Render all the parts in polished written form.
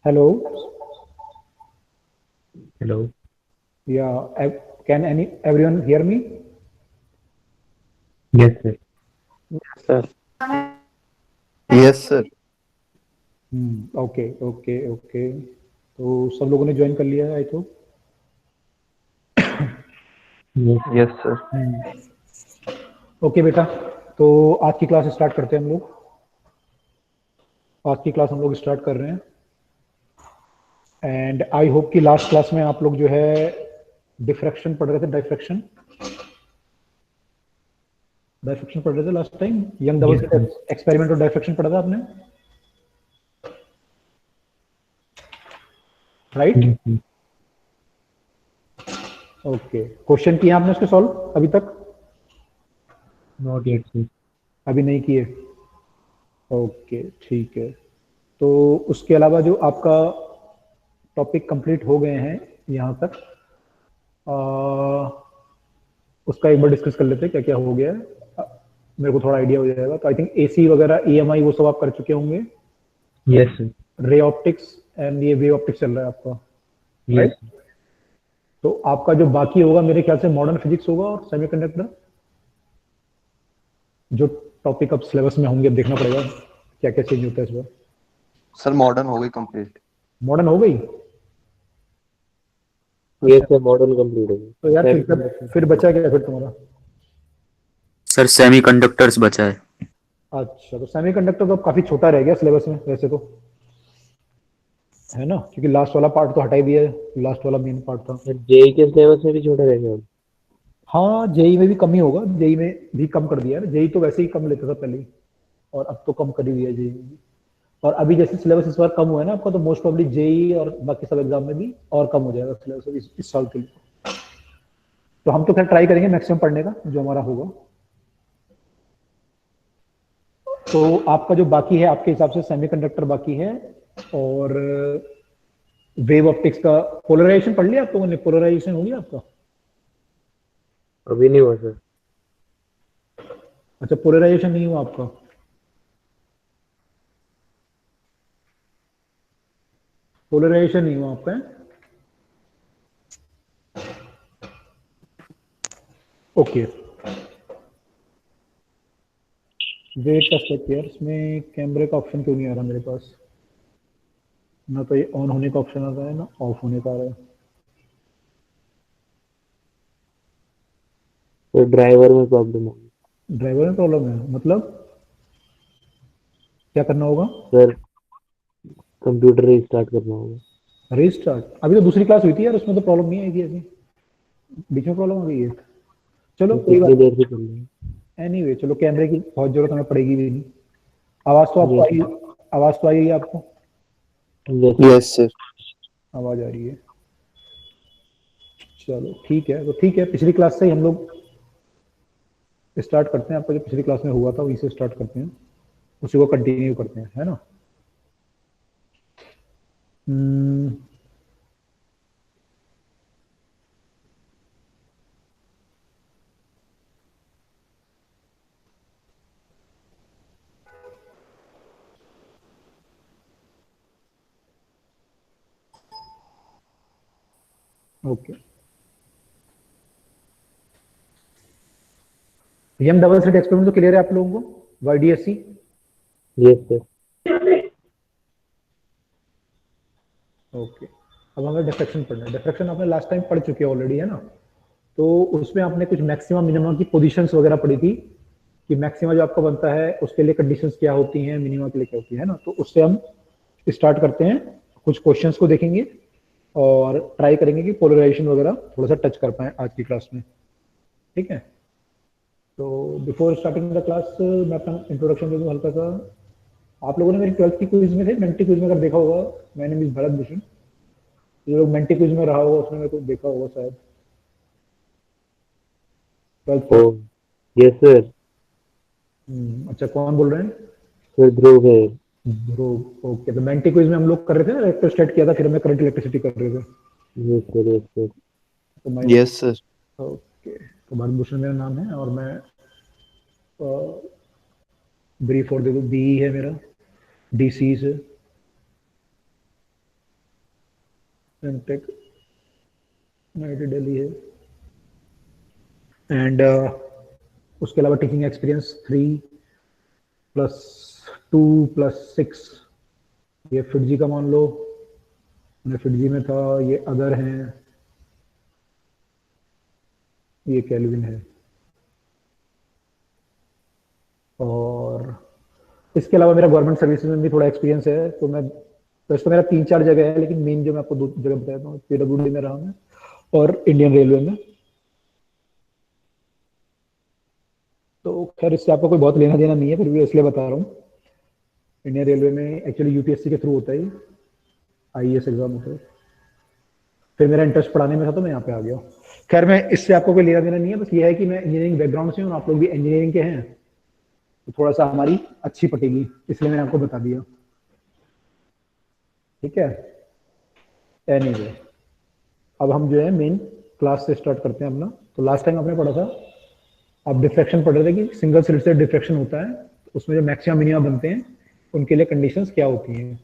Hello. Hello. Yeah. Can everyone hear me? Yes, sir. Sir. Yes, sir. Okay okay okay. तो सब लोगों ने join कर लिया है आई तो। Yes. Yes, sir. ओके बेटा, तो आज की क्लास स्टार्ट करते हैं हम लोग। आज की क्लास हम लोग स्टार्ट कर रहे हैं एंड आई होप कि लास्ट क्लास में आप लोग जो है डिफ्रैक्शन पढ़ रहे थे। डाइफ्रैक्शन डाइफ्रैक्शन पढ़ रहे थे last time. Young double Yes, slit sir. Experiment और डाइफ्रैक्शन पढ़ा था आपने, right? Yes, sir. Okay, question किए आपने उसके सॉल्व अभी तक? Not yet, sir. अभी नहीं किए। ओके ठीक है। तो उसके अलावा जो आपका टॉपिक कंप्लीट हो गए हैं यहाँ तक, उसका एक बार डिस्कस कर लेते हैं क्या क्या हो गया है। मेरे को थोड़ा आइडिया हो जाएगा। तो आई थिंक एसी वगैरह ईएमआई वो सब आप कर चुके होंगे। Yes, sir. Ray optics and ये वे ऑप्टिक्स चल रहा है आपका, Yes, राइट? तो आपका जो बाकी होगा मेरे ख्याल से मॉडर्न फिजिक्स होगा और सेमीकंडक्टर, जो टॉपिक अब सिलेबस में होंगे। अब देखना पड़ेगा क्या क्या चेंज होता है इस बार। सर मॉडर्न हो गई कंप्लीट। मॉडर्न हो गई? ये अच्छा, सब मॉडल कंप्लीट हो तो यार गया। फिर बचा क्या फिर तुम्हारा? सर सेमीकंडक्टर्स बचा है। अच्छा, तो सेमीकंडक्टर तो अब काफी छोटा रह गया सिलेबस में वैसे तो, है ना? क्योंकि लास्ट वाला पार्ट तो हटा ही दिया है, लास्ट वाला मेन पार्ट था। जेई के सिलेबस में भी छोटा रह गया। हाँ, जेई में भी कम ही होगा। जेई में भी कम कर दिया है। जेई तो वैसे ही कम लेता था पहले ही, और अब तो कम कर ही दिया जेई में भी। और अभी जैसे सिलेबस इस बार कम हुआ है ना आपका, तो मोस्ट प्रॉब्ली जेई और बाकी सब एग्जाम में भी और कम हो जाएगा सिलेबस इस साल के लिए। तो हम तो खैर ट्राई करेंगे मैक्सिमम पढ़ने का जो हमारा होगा। तो आपका जो बाकी है आपके हिसाब से सेमीकंडक्टर बाकी है, और वेव ऑप्टिक्स का पोलराइजेशन पढ़ लिया आप लोगों ने? पोलराइजेशन हो गया आपका? अभी नहीं हुआ सर। अच्छा, पोलराइजेशन नहीं हुआ आपका। पोलराइजेशन नहीं हुआ आपका है? ओके, वेट अ सेक यार, इसमें कैमरे का ऑप्शन क्यों नहीं आ रहा मेरे पास? ना तो ये ऑन होने का ऑप्शन आ रहा है ना ऑफ होने का आ रहा है। तो ड्राइवर में प्रॉब्लम होगी ड्राइवर में प्रॉब्लम है मतलब क्या करना होगा? सर। कंप्यूटर रिस्टार्ट करना होगा। रीस्टार्ट? अभी तो दूसरी क्लास हुई थी यार, उसमें तो प्रॉब्लम नहीं आई थी ऐसी। बीच में प्रॉब्लम आ गई है? चलो तो कोई कितनी बात देर से चल रहा है? नहीं। एनीवे चलो, कैमरे की बहुत जरूरत हमें पड़ेगी भी नहीं। आवाज तो आपको आई, आवाज तो आई है आपको? Yes sir. आवाज आ रही है? चलो ठीक है। तो ठीक है, पिछली क्लास से ही हम लोग स्टार्ट करते हैं। आपका जो पिछली क्लास में हुआ था वहीं से स्टार्ट करते हैं, उसी को कंटिन्यू करते हैं, है ना? हम्म, ओके। यम डबल स्लिट एक्सपेरिमेंट तो क्लियर है आप लोगों को? वाईडीएससी? Yes sir. ओके। अब हमें डिफ्रैक्शन पढ़ना है। डिफ्रैक्शन आपने लास्ट टाइम पढ़ चुके हो ऑलरेडी, है ना? तो उसमें आपने कुछ मैक्सिमा मिनिमा की पोजीशंस वगैरह पढ़ी थी कि मैक्सिमा जो आपका बनता है उसके लिए कंडीशंस क्या होती हैं, मिनिमा के लिए क्या होती है ना? तो उससे हम स्टार्ट करते हैं। कुछ क्वेश्चंस को देखेंगे और ट्राई करेंगे कि पोलराइजेशन वगैरह थोड़ा सा टच कर पाए आज की क्लास में, ठीक है? तो बिफोर स्टार्टिंग द क्लास मैं अपना इंट्रोडक्शन दे दूं हल्का सा। आप लोगों ने मेरी 12th की क्विज में थे, मेंटी क्विज में अगर देखा होगा, मैंने मिस भरत भूषण, जो लोग मेंटी क्विज में रहा होगा उसने मेरे को देखा होगा शायद 12th ओ का। Yes sir. अच्छा, कौन बोल रहे हैं? सर ध्रुव है। ध्रुव, ओके। तो मेंटी क्विज में हम लोग कर रहे थे ना, इलेक्ट्रोस्टैट किया था, फिर हमें करंट इलेक्ट्रिसिटी कर रहे थे। Yes sir yes sir. तो मैं, यस सर। ओके, तो भरत भूषण मेरा नाम है और मैं ब्रीफ और दे दूँ, बी है मेरा, डीसी से। एमटेक आईआईटी दिल्ली है। एंड उसके अलावा टीचिंग एक्सपीरियंस 3+2+6, ये फिटजी का मान लो, मैं फिटजी में था, ये अदर हैं, ये कैलविन है। और इसके अलावा मेरा गवर्नमेंट सर्विसेज में भी थोड़ा एक्सपीरियंस है, तो मैं वैसे तो मेरा 3-4 जगह है, लेकिन मेन जो मैं आपको 2 जगह बताया था, पीडब्ल्यूडी में रहा मैं और इंडियन रेलवे में। तो खैर इससे आपको कोई बहुत लेना देना नहीं है, फिर भी इसलिए बता रहा हूँ। इंडियन रेलवे में एक्चुअली यूपीएससी के थ्रू होता है, आईएएस एग्जाम होता है। फिर मेरा इंटरेस्ट पढ़ाने में था तो मैं यहाँ पे आ गया। खैर मैं इससे आपको कोई लेना देना नहीं है, बस ये है कि मैं इंजीनियरिंग बैकग्राउंड से हूँ, आप लोग भी इंजीनियरिंग के हैं, तो थोड़ा सा हमारी अच्छी पटेगी, इसलिए मैंने आपको बता दिया। ठीक है, एनीवे अब हम जो है मेन क्लास से स्टार्ट करते हैं अपना। तो लास्ट टाइम आपने पढ़ा था, आप डिफ्रैक्शन पढ़ रहे थे कि सिंगल स्लिट से डिफ्रैक्शन होता है, तो उसमें जो मैक्सिमम मिनिमा बनते हैं उनके लिए कंडीशंस क्या होती हैं।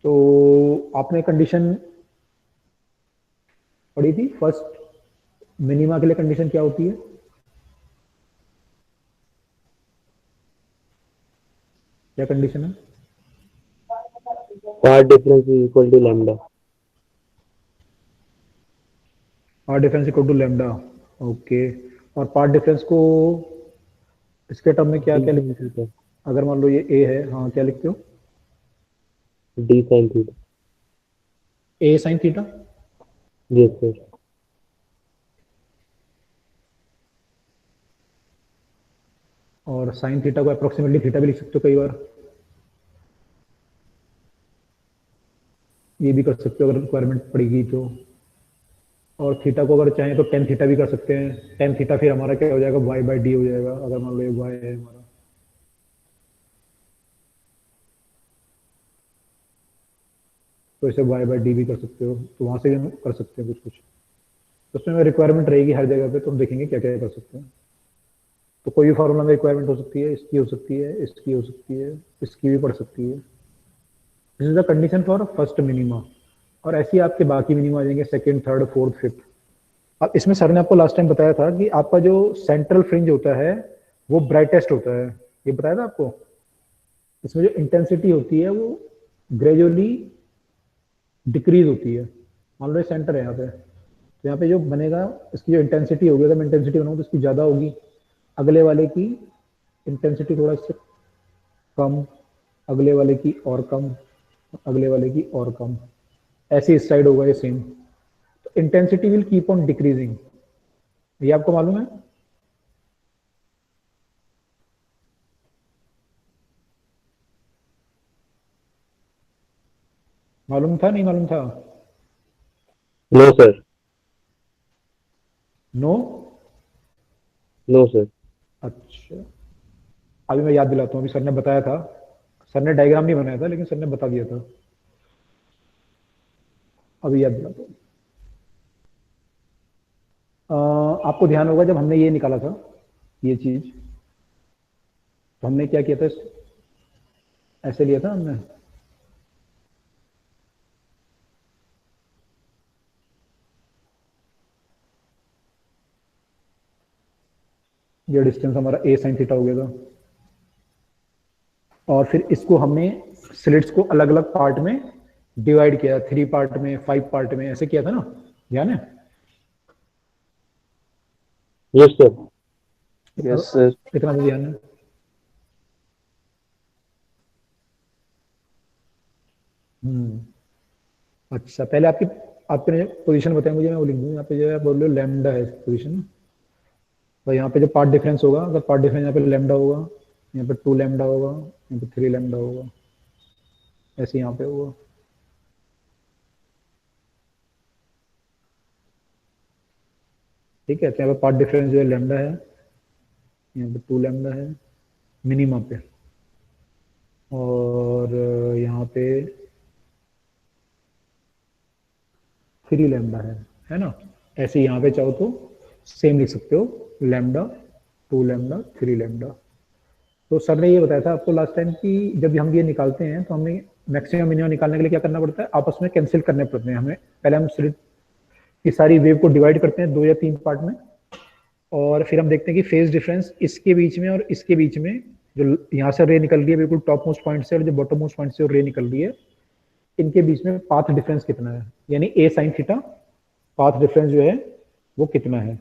तो आपने कंडीशन पढ़ी थी, फर्स्ट मिनिमा के लिए कंडीशन क्या होती है? क्या कंडीशन है? Path difference is equal to lambda. Path difference equal to lambda, okay. और पाथ डिफरेंस को इसके टर्म में क्या क्या लिखते हैं? अगर मान लो ये ए है, हाँ क्या लिखते हो? D sine theta. A sine theta, yes sir. और साइन थीटा को अप्रोक्सीमेटली थीटा भी लिख सकते हो कई बार, ये भी कर सकते हो अगर रिक्वायरमेंट पड़ेगी तो। और थीटा को अगर चाहें तो टेन थीटा भी कर सकते हैं। टेन थीटा फिर हमारा क्या हो जाएगा, वाई बाई डी हो जाएगा, अगर मान लो ये वाई है हमारा। तो इसे वाई बाई डी भी कर सकते हो, तो वहां से भी हम कर सकते हैं कुछ कुछ। तो उसमें रिक्वायरमेंट रहेगी हर जगह पे, तो हम देखेंगे क्या क्या कर सकते हैं। तो कोई भी फार्मूला में रिक्वायरमेंट हो सकती है, इसकी हो सकती है, इसकी हो सकती है, इसकी भी पड़ सकती है। This is the condition for first minima. और ऐसे ही आपके बाकी मिनिमा आ जाएंगे, सेकंड, थर्ड, फोर्थ, फिफ्थ। अब इसमें सर ने आपको लास्ट टाइम बताया था कि आपका जो सेंट्रल फ्रिंज होता है वो ब्राइटेस्ट होता है, ये बताया था आपको। इसमें जो इंटेंसिटी होती है वो ग्रेजुअली डिक्रीज होती है। मान लो ये सेंटर है यहाँ पे, तो यहाँ पे जो बनेगा इसकी जो इंटेंसिटी होगी, अगर मैं इंटेंसिटी बनाऊँ तो इसकी ज़्यादा होगी, अगले वाले की इंटेंसिटी थोड़ा इससे कम, अगले वाले की और कम, अगले वाले की और कम, ऐसे इस साइड होगा ये सेम। तो intensity will keep on decreasing, ये आपको मालूम है। मालूम था, नहीं मालूम था? No sir. No, no sir. अच्छा अभी मैं याद दिलाता हूँ, अभी सर ने बताया था, सर ने डायग्राम नहीं बनाया था लेकिन सर ने बता दिया था, अभी याद दिलाता हूँ। आपको ध्यान होगा जब हमने ये निकाला था ये चीज, तो हमने क्या किया था, ऐसे लिया था हमने, ये डिस्टेंस हमारा ए साइन थीटा हो गया था। और फिर इसको हमने स्लिट्स को अलग अलग पार्ट में डिवाइड किया, 3 पार्ट में, 5 पार्ट में, ऐसे किया था ना, ध्यान है? Yes sir. Yes sir. इतना तो ध्यान है। अच्छा पहले आपने पोजीशन बताया मुझे, मैं वो लिख दूँ यहाँ पे, जो है बोल लो लैम्डा है पोजीशन। तो यहाँ पे जो पार्ट डिफरेंस होगा, अगर पार्ट डिफरेंस यहाँ पे लैम्डा होगा, यहाँ पे 2 लैम्डा होगा, यहाँ पे 3 लैम्डा होगा, ऐसे यहाँ पे होगा। ठीक है, तो यहाँ पे पार्ट डिफरेंस जो है लैम्डा है, यहाँ पे 2 लैम्डा है मिनिमम पे, और यहाँ पे 3 लैम्डा है ना। ऐसे यहाँ पे चाहो तो सेम लिख सकते हो, लैम्डा, 2 लैम्डा, 3 लैम्डा। तो सर ने ये बताया था आपको लास्ट टाइम कि जब हम ये निकालते हैं तो हमें मैक्सिमम मिनिमम निकालने के लिए क्या करना पड़ता है, आपस में कैंसिल करने पड़ते हैं हमें। पहले हम स्लिट की सारी वेव को डिवाइड करते हैं 2 या 3 पार्ट में, और फिर हम देखते हैं कि फेज डिफरेंस इसके बीच में और इसके बीच में, जो यहाँ से रे निकल रही है बिल्कुल टॉप मोस्ट पॉइंट से और जो बॉटम मोस्ट पॉइंट से रे निकल रही है, इनके बीच में पाथ डिफरेंस कितना है, यानी a sin theta path difference जो है वो कितना है।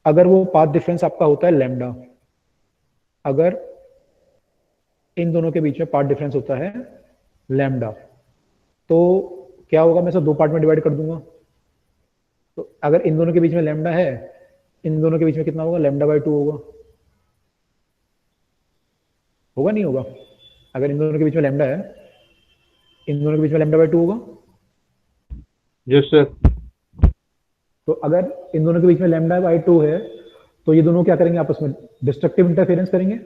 अगर वो पाथ डिफरेंस आपका होता है लैम्डा, अगर इन दोनों के बीच में पाथ डिफरेंस होता है लैम्डा, तो क्या होगा, मैं इसे 2 पार्ट में डिवाइड कर दूंगा। तो अगर इन दोनों के बीच में लैम्डा है, इन दोनों के बीच में कितना होगा, λ/2 होगा, होगा नहीं होगा? अगर इन दोनों के बीच में लैम्डा है, इन दोनों के बीच में λ/2 होगा। Yes sir. तो अगर इन दोनों के बीच में λ/2 है, तो ये दोनों क्या करेंगे, आपस में डिस्ट्रक्टिव इंटरफेरेंस करेंगे।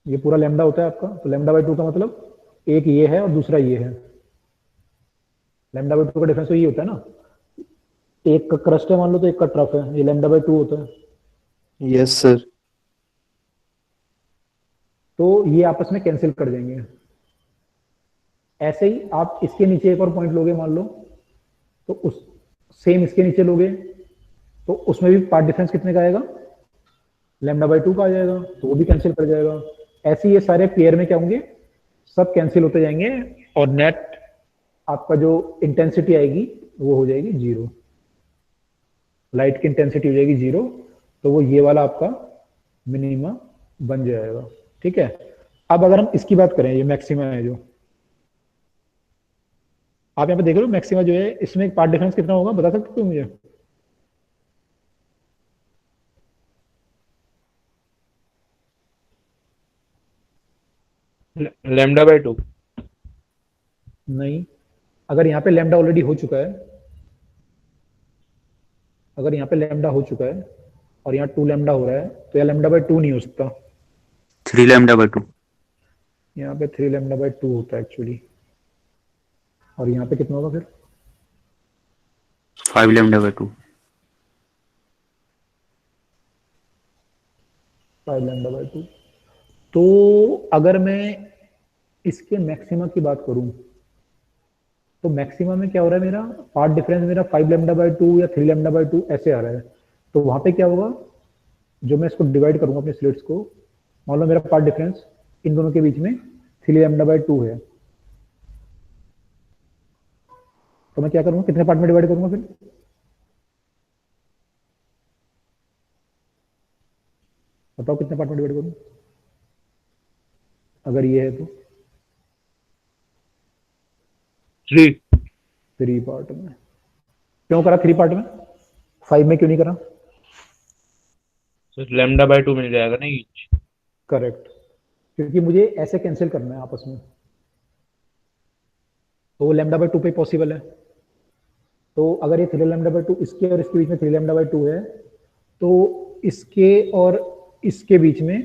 ये पूरा लैम्डा होता है आपका, तो λ/2 का मतलब एक ये है और दूसरा ये है। λ/2 का डिफरेंस तो ये होता है ना, एक का क्रस्ट है मान लो तो एक का ट्रफ है, ये λ/2 होता है। Yes sir. तो ये आपस में कैंसिल कर देंगे। ऐसे ही आप इसके नीचे एक और पॉइंट लोगे मान लो, तो उस सेम इसके नीचे लोगे, तो उसमें भी पार्ट डिफरेंस कितने का आएगा, λ/2 का आ जाएगा, तो वो भी कैंसिल कर जाएगा। ऐसे ये सारे पेयर में क्या होंगे, सब कैंसिल होते जाएंगे, और नेट आपका जो इंटेंसिटी आएगी वो हो जाएगी 0, लाइट की इंटेंसिटी हो जाएगी 0। तो वो ये वाला आपका मिनिमा बन जाएगा। ठीक है, अब अगर हम इसकी बात करें, ये मैक्सिमा है जो आप यहाँ पे देख रहे हो, मैक्सिमा जो है इसमें पार्ट डिफरेंस कितना होगा, बता सकते हो मुझे? λ/2। नहीं, अगर यहाँ पे लैम्डा ऑलरेडी हो चुका है, अगर यहाँ पे लैम्डा हो चुका है और यहाँ 2 लैम्डा हो रहा है, तो यह λ/2 नहीं हो सकता, 3 λ/2। यहाँ पे 3 λ/2 होता है एक्चुअली। और यहाँ पे कितना होगा फिर, 5 λ/2। 5 λ/2। तो अगर मैं इसके मैक्सिमा की बात करूं, तो मैक्सिमा में क्या हो रहा है, मेरा पार्ट डिफरेंस मेरा 5 λ/2 या 3 λ/2 ऐसे आ रहा है। तो वहां पे क्या होगा, जो मैं इसको डिवाइड करूंगा अपने स्लिट्स को, मान लो मेरा पार्ट डिफरेंस इन दोनों के बीच में 3 λ/2 है, तो मैं क्या करूंगा, कितने पार्ट में डिवाइड करूंगा फिर, बताओ कितने पार्ट में डिवाइड करूं अगर ये है तो? 3 पार्ट में। क्यों करा 3 पार्ट में, 5 में क्यों नहीं करा? सर λ/2 मिल जाएगा ना ईच। करेक्ट, क्योंकि मुझे ऐसे कैंसिल करना है आपस में, तो वो λ/2 पे पॉसिबल है। तो अगर ये 3 λ/2 इसके और इसके बीच में 3 λ/2 है, तो इसके और इसके बीच में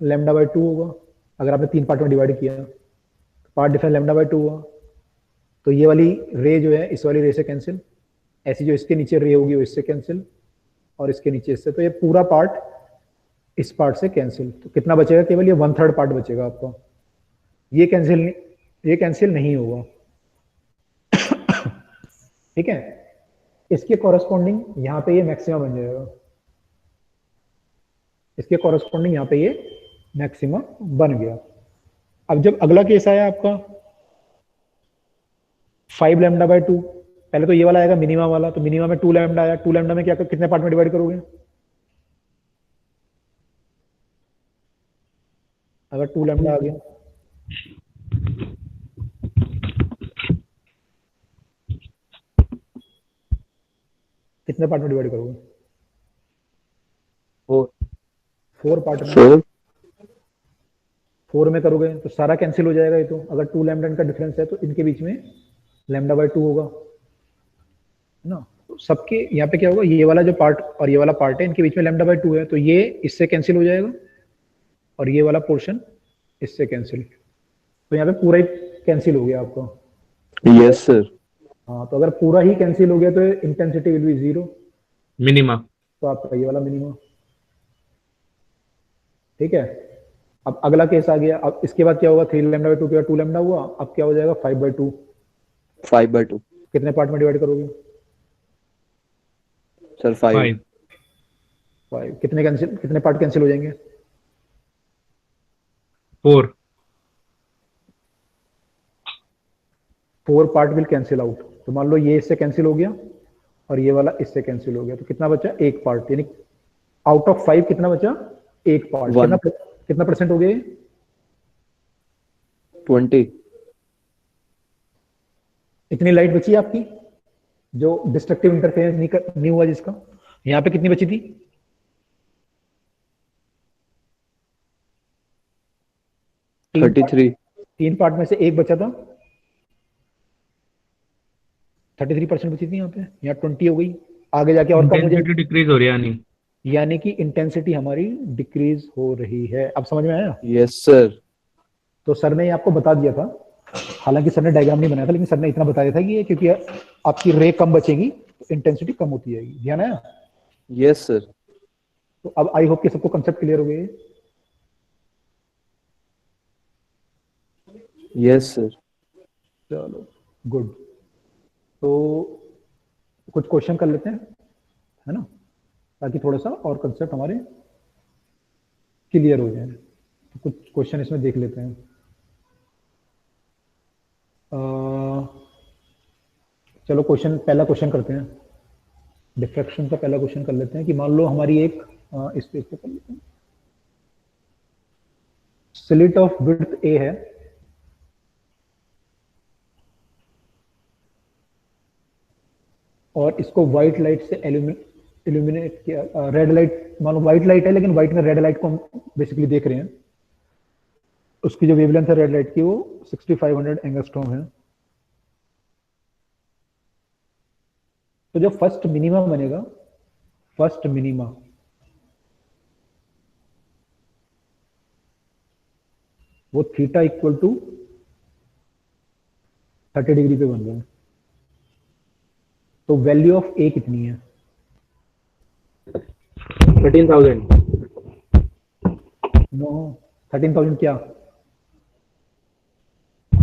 λ/2 होगा। अगर आपने 3 पार्ट में डिवाइड किया, पार्ट डिफरेंस λ/2 हुआ, तो ये वाली रे जो है इस वाली रे से कैंसिल, ऐसी जो इसके नीचे रे होगी वो इससे कैंसिल, और इसके नीचे इससे, तो ये पूरा पार्ट इस पार्ट से कैंसिल। तो कितना बचेगा, केवल ये 1/3 पार्ट बचेगा आपका, ये कैंसिल नहीं होगा। ठीक है, इसके कॉरेस्पॉन्डिंग यहाँ पे ये मैक्सिमा बन जाएगा, इसके कॉरेस्पॉन्डिंग यहाँ पे ये मैक्सिमा बन गया। अब जब अगला केस आया आपका 5 λ/2, पहले तो ये वाला आएगा मिनिमा वाला, तो मिनिमा में 2 लैम्डा आया, 2 लैम्डा में क्या कितने पार्ट में डिवाइड करोगे, अगर 2 लैम्डा आ गया, कितने पार्ट में डिवाइड करोगे? 4 पार्ट में। 4 में करोगे तो सारा कैंसिल हो जाएगा ये तो। अगर 2 लैम्डा का डिफरेंस है, तो इनके बीच में λ/2 होगा, है ना। तो सबके यहाँ पे क्या होगा, ये वाला जो पार्ट और ये वाला पार्ट है, इनके बीच में λ/2 है, तो ये इससे कैंसिल हो जाएगा और ये वाला पोर्शन इससे कैंसिल, तो यहाँ पे पूरा ही कैंसिल हो गया आपका। Yes sir. हाँ, तो अगर पूरा ही कैंसिल हो गया तो इंटेंसिटी विल बी 0, मिनिमा। तो आपका ये वाला मिनिमा। ठीक है, अब अगला केस आ गया, अब इसके बाद क्या होगा, 3 लैम्डा बाई 2 के बाद 2 लैम्डा हुआ, अब क्या हो जाएगा 5/2। 5/2 कितने पार्ट में डिवाइड करोगे? सर 5। 5 5। कितने पार्ट कैंसिल हो जाएंगे? 4 4 पार्ट विल कैंसिल आउट। तो मान लो ये इससे कैंसिल हो गया और ये वाला इससे कैंसिल हो गया, तो कितना बचा? 1 पार्ट, यानी आउट ऑफ 5 कितना बचा? 1 पार्ट। One. कितना परसेंट हो गए? 20। इतनी लाइट बची है आपकी जो डिस्ट्रक्टिव इंटरफेरेंस नहीं हुआ जिसका। यहाँ पे कितनी बची थी? 33। 3 पार्ट में से 1 बचा था, 33% बची थी यहाँ पे, यहाँ 20 हो गई। आगे जाके और कम हो इंटेंसिटी जाएगी, डिक्रीज हो रही है यानी। यानी कि इंटेंसिटी हमारी डिक्रीज हो रही है। अब समझ में आया? Yes sir. तो सर ने आपको बता दिया था, हालांकि सर ने डायग्राम नहीं बनाया था, लेकिन सर ने इतना बताया था कि ये क्योंकि आपकी रे कम बचेगी तो इंटेंसिटी कम होती जाएगी। ध्यान आया? Yes sir. तो अब आई होप कि सबको कंसेप्ट क्लियर हो गए। Yes sir. चलो गुड। तो कुछ क्वेश्चन कर लेते हैं, है ना, ताकि थोड़ा सा और कंसेप्ट हमारे क्लियर हो जाए। तो कुछ क्वेश्चन इसमें देख लेते हैं। चलो पहला क्वेश्चन करते हैं। डिफ्रैक्शन का पहला क्वेश्चन कर लेते हैं कि मान लो हमारी एक इस पेज पे कर लेते हैं। स्लिट ऑफ विड्थ ए है, और इसको व्हाइट लाइट से इल्यूमिनेट किया। रेड लाइट, मान लो व्हाइट लाइट है लेकिन व्हाइट में रेड लाइट को हम बेसिकली देख रहे हैं। उसकी जो वेवलेंथ है रेड लाइट की वो 6500 एंगस्ट्रॉम है। तो जो फर्स्ट मिनिमा बनेगा, फर्स्ट मिनिमा वो थीटा इक्वल टू 30 डिग्री पे बन रहा है। तो वैल्यू ऑफ ए कितनी है? 13,000 नो, 13,000 क्या?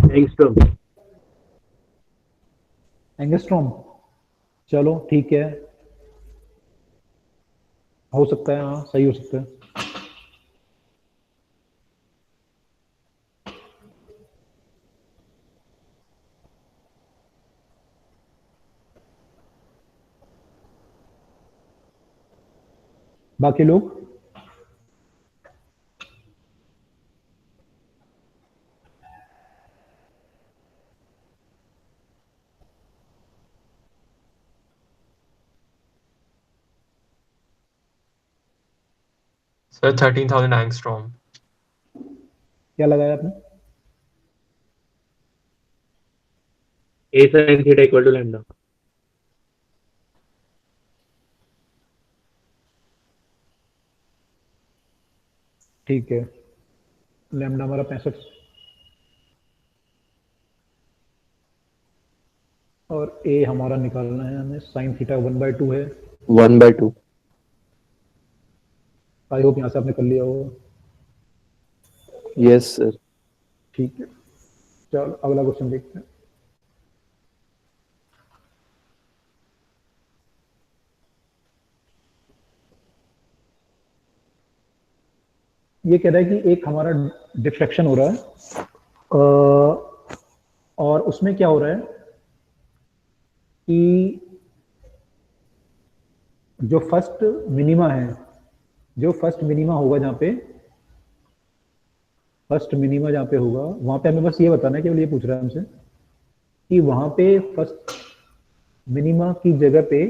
एंगस्ट्रॉम। एंगस्ट्रॉम। चलो ठीक है, हो सकता है, हाँ सही हो सकता है। बाकी लोग? Sir 13,000 angstrom. क्या लगाया आपने? A sin theta equal to lambda. ठीक है, लैम्डा हमारा 65 और ए हमारा निकालना है हमें, साइन थीटा 1/2 है। 1/2। आई होप यहाँ से आपने कर लिया हो। Yes sir. ठीक है, चलो अगला क्वेश्चन देखते हैं। ये कह रहा है कि एक हमारा डिफ्रैक्शन हो रहा है, और उसमें क्या हो रहा है कि जो फर्स्ट मिनिमा है, जो फर्स्ट मिनिमा होगा जहां पे, फर्स्ट मिनिमा जहां पे होगा वहां पे हमें बस ये बताना है, केवल ये पूछ रहा है हमसे कि वहां पे फर्स्ट मिनिमा की जगह पे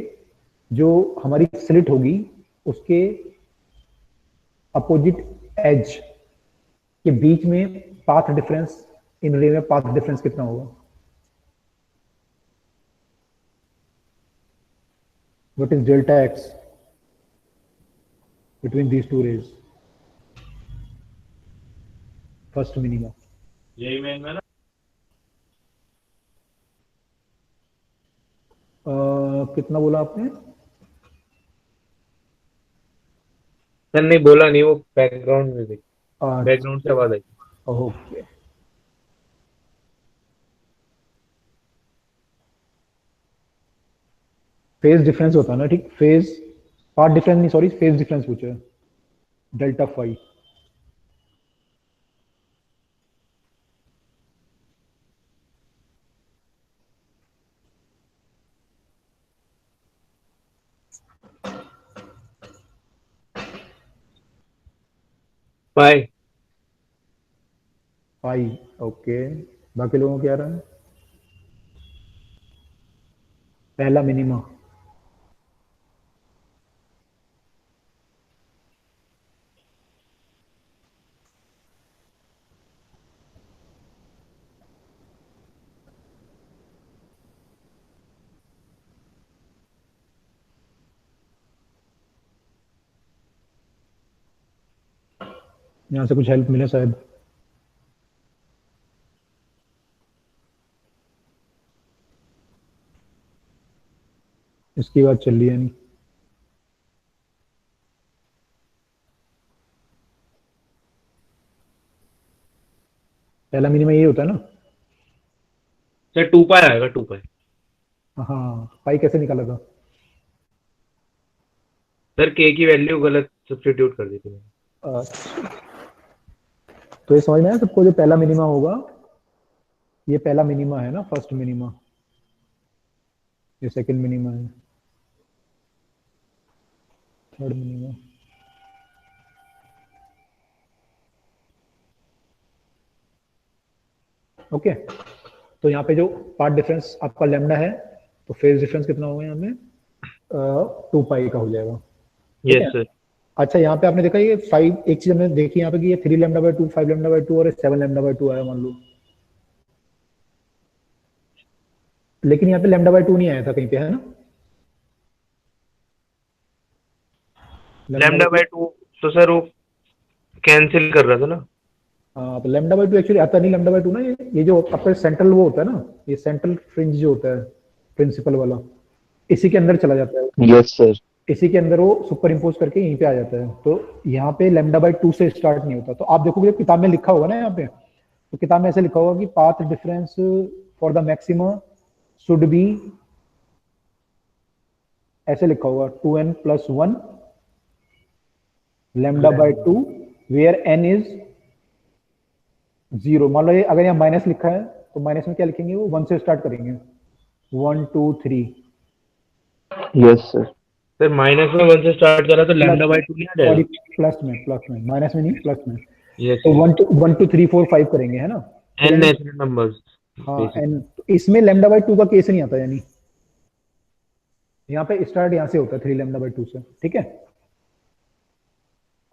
जो हमारी स्लिट होगी उसके अपोजिट एज के बीच में पाथ डिफरेंस, इन रे में पाथ डिफरेंस कितना होगा? What is delta x between these two rays? First minima. यही मेन में ना। कितना बोला आपने? सर नहीं बोला नहीं, वो बैकग्राउंड म्यूजिक। बैकग्राउंड से आवाज आई। ओके, फेज डिफरेंस होता है ना, ठीक, फेज पार्ट डिफरेंस नहीं, सॉरी, फेज डिफरेंस पूछा है, डेल्टा फाई। पाई। पाई, ओके। बाकी लोगों को क्या रहा है? पहला मिनिमा, यहाँ से कुछ हेल्प मिले शायद। इसकी बात चल रही है नहीं। पहला मिनिमा ये होता है ना? सर 2 पाई आएगा, 2 पाई। हाँ, पाई कैसे निकाला था? सर के की वैल्यू गलत सब्स्टिट्यूट कर दी थी मैंने। अच्छा, तो ये समझ में आया सबको? जो पहला मिनिमा होगा, ये पहला मिनिमा है ना, फर्स्ट मिनिमा, ये सेकंड मिनिमा है, थर्ड मिनिमा। ओके, तो यहाँ पे जो पार्ट डिफरेंस आपका लैम्डा है, तो फेज डिफरेंस कितना होगा यहाँ में? 2 पाई का हो जाएगा। Yes sir. अच्छा, यहाँ पे आपने देखा ये 5, एक चीज हमने देखी यहाँ पे कि ये 3 लैम्डा बाय 2, 5 लैम्डा बाय 2 और 7 लैम्डा बाय 2 आया मान लो, लेकिन यहाँ पे लैम्डा बाय 2 नहीं आया था कहीं पे, है ना? लैम्डा बाय 2 तो सर वो कैंसिल कर रहा था ना। हाँ, तो लैम्डा बाय 2 एक्चुअली आता नहीं, लैम्डा बाय 2 ना, ये जो आपका सेंट्रल वो होता है ना, ये सेंट्रल फ्रिंज जो होता है प्रिंसिपल वाला, इसी के अंदर चला जाता है। Yes, sir. इसी के अंदर वो सुपर इम्पोज करके यहीं पे आ जाता है। तो यहाँ पे लैम्डा बाय 2 से स्टार्ट नहीं होता। तो आप देखोगे जब किताब में लिखा होगा ना यहाँ पे, तो किताब में ऐसे लिखा होगा कि path difference for the maxima should be, ऐसे लिखा होगा 2n + 1 lambda by 2 where n is 0। मान लो ये अगर यहाँ माइनस लिखा है तो माइनस में क्या लिखेंगे? वो 1 से स्टार्ट करेंगे, 1 2 3। Yes, sir. सर माइनस में 1 से स्टार्ट करा तो लैम्डा बाय 2 नहीं आ सॉरी, जाएगा। प्लस में, माइनस में नहीं, प्लस में। यस तो 1 2 3 4 5 करेंगे, है ना? N natural numbers. हाँ, n, इसमें लैम्डा बाय 2 का केस नहीं आता, यानी यहाँ पे स्टार्ट यहाँ से होता है 3 लैम्डा बाय 2 से, ठीक है?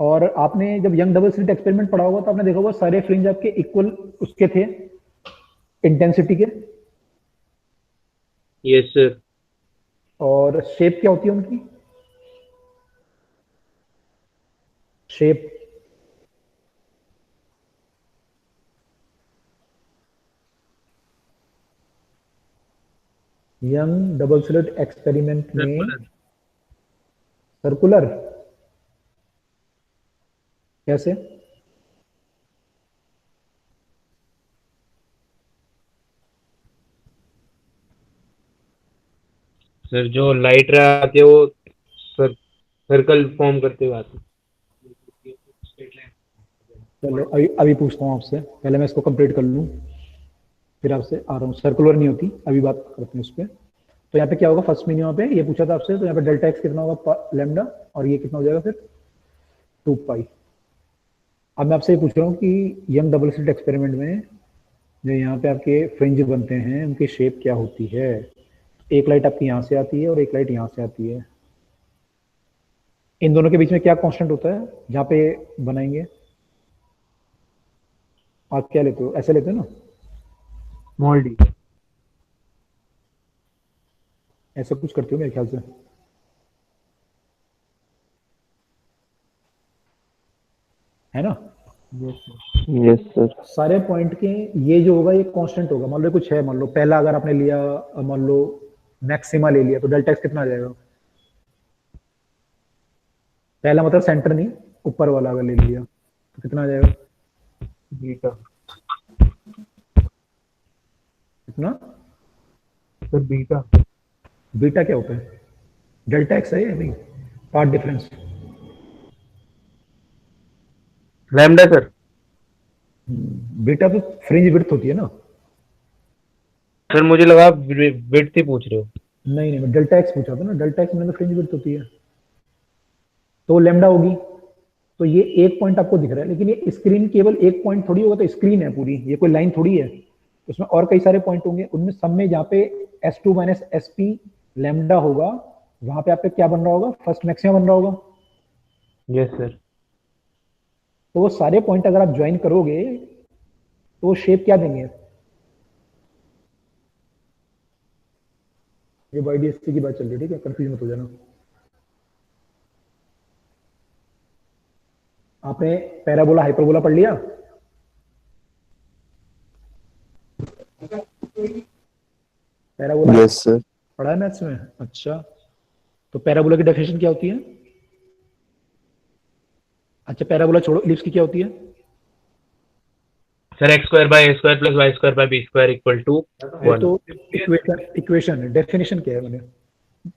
और आपने जब यंग डबल स्लिट एक्सपेरिमेंट पढ़ा होगा तो आपने देखा होगा सारे फ्रिंज आपके इक्वल उसके थे इंटेंसिटी के। Yes sir. और शेप क्या होती है उनकी? Shape young double slit experiment में सर्कुलर कैसे? सर जो लाइट रे आती है वो सर्कल फॉर्म करते हुए आती है। चलो अभी पूछता हूँ आपसे, पहले मैं इसको कंप्लीट कर लूँ फिर आपसे आ रहा हूँ। सर्कुलर नहीं होती, अभी बात करते हैं उस पर। तो यहाँ पे क्या होगा? फर्स्ट मिनिमम पे ये पूछा था आपसे, तो यहाँ पे डेल्टा एक्स कितना होगा लैम्डा, और ये कितना हो जाएगा फिर? 2 पाई। अब मैं आपसे ये पूछ रहा हूँ कि यंग डबल स्लिट एक्सपेरिमेंट में जो यहाँ पे आपके फ्रिंज बनते हैं उनकी शेप क्या होती है? एक लाइट आपकी यहाँ से आती है और एक लाइट यहाँ से आती है। इन दोनों के बीच में क्या कांस्टेंट होता है जहाँ पे बनाएंगे? आप क्या लेते हो? ऐसे लेते हो ना, स्मॉल डी। ऐसा कुछ करते हो मेरे ख्याल से, है ना? Yes, sir. सारे पॉइंट के ये जो होगा ये कांस्टेंट होगा। मान लो कुछ है, मान लो पहला अगर आपने लिया, मान लो मैक्सिमा ले लिया, तो डेल्टा एक्स कितना आ जाएगा? पहला मतलब सेंटर नहीं, ऊपर वाला अगर ले लिया तो कितना आ जाएगा? बीटा कितना? सर बीटा बीटा क्या होता है? डेल्टा एक्स है भाई, path difference. Lambda sir. Beta तो फ्रिंज विड्थ होती है ना। सर मुझे लगा विड्थ ही पूछ रहे हो। नहीं नहीं, मैं डेल्टा एक्स पूछा था ना, डेल्टा एक्स में तो फ्रिंज विड्थ होती है, तो लैम्डा होगी। तो ये एक पॉइंट आपको दिख रहा है, लेकिन ये स्क्रीन केवल एक पॉइंट थोड़ी होगा, तो स्क्रीन है पूरी, ये कोई लाइन थोड़ी है। उसमें और कई सारे पॉइंट होंगे, उनमें सब में जहाँ पे S2 माइनस SP लैम्डा होगा, वहां पे आपके क्या बन रहा होगा? फर्स्ट मैक्सिमा बन रहा होगा। Yes sir. तो वो सारे पॉइंट अगर आप ज्वाइन करोगे तो वो शेप क्या देंगे? ये YDSC की बात चल रही है, ठीक है, कंफ्यूज मत हो जाना। आपने पैराबोला हाइपरबोला पढ़ लिया? Parabola Yes, sir. पढ़ा है मैथ्स में? अच्छा, तो पैराबोला की डेफिनेशन क्या होती है? अच्छा, पैराबोला छोड़ो, इलिप्स की क्या होती है? Sir x square by a square plus y square by b square equal to ये तो इक्वेशन है, डेफिनेशन क्या है? मैंने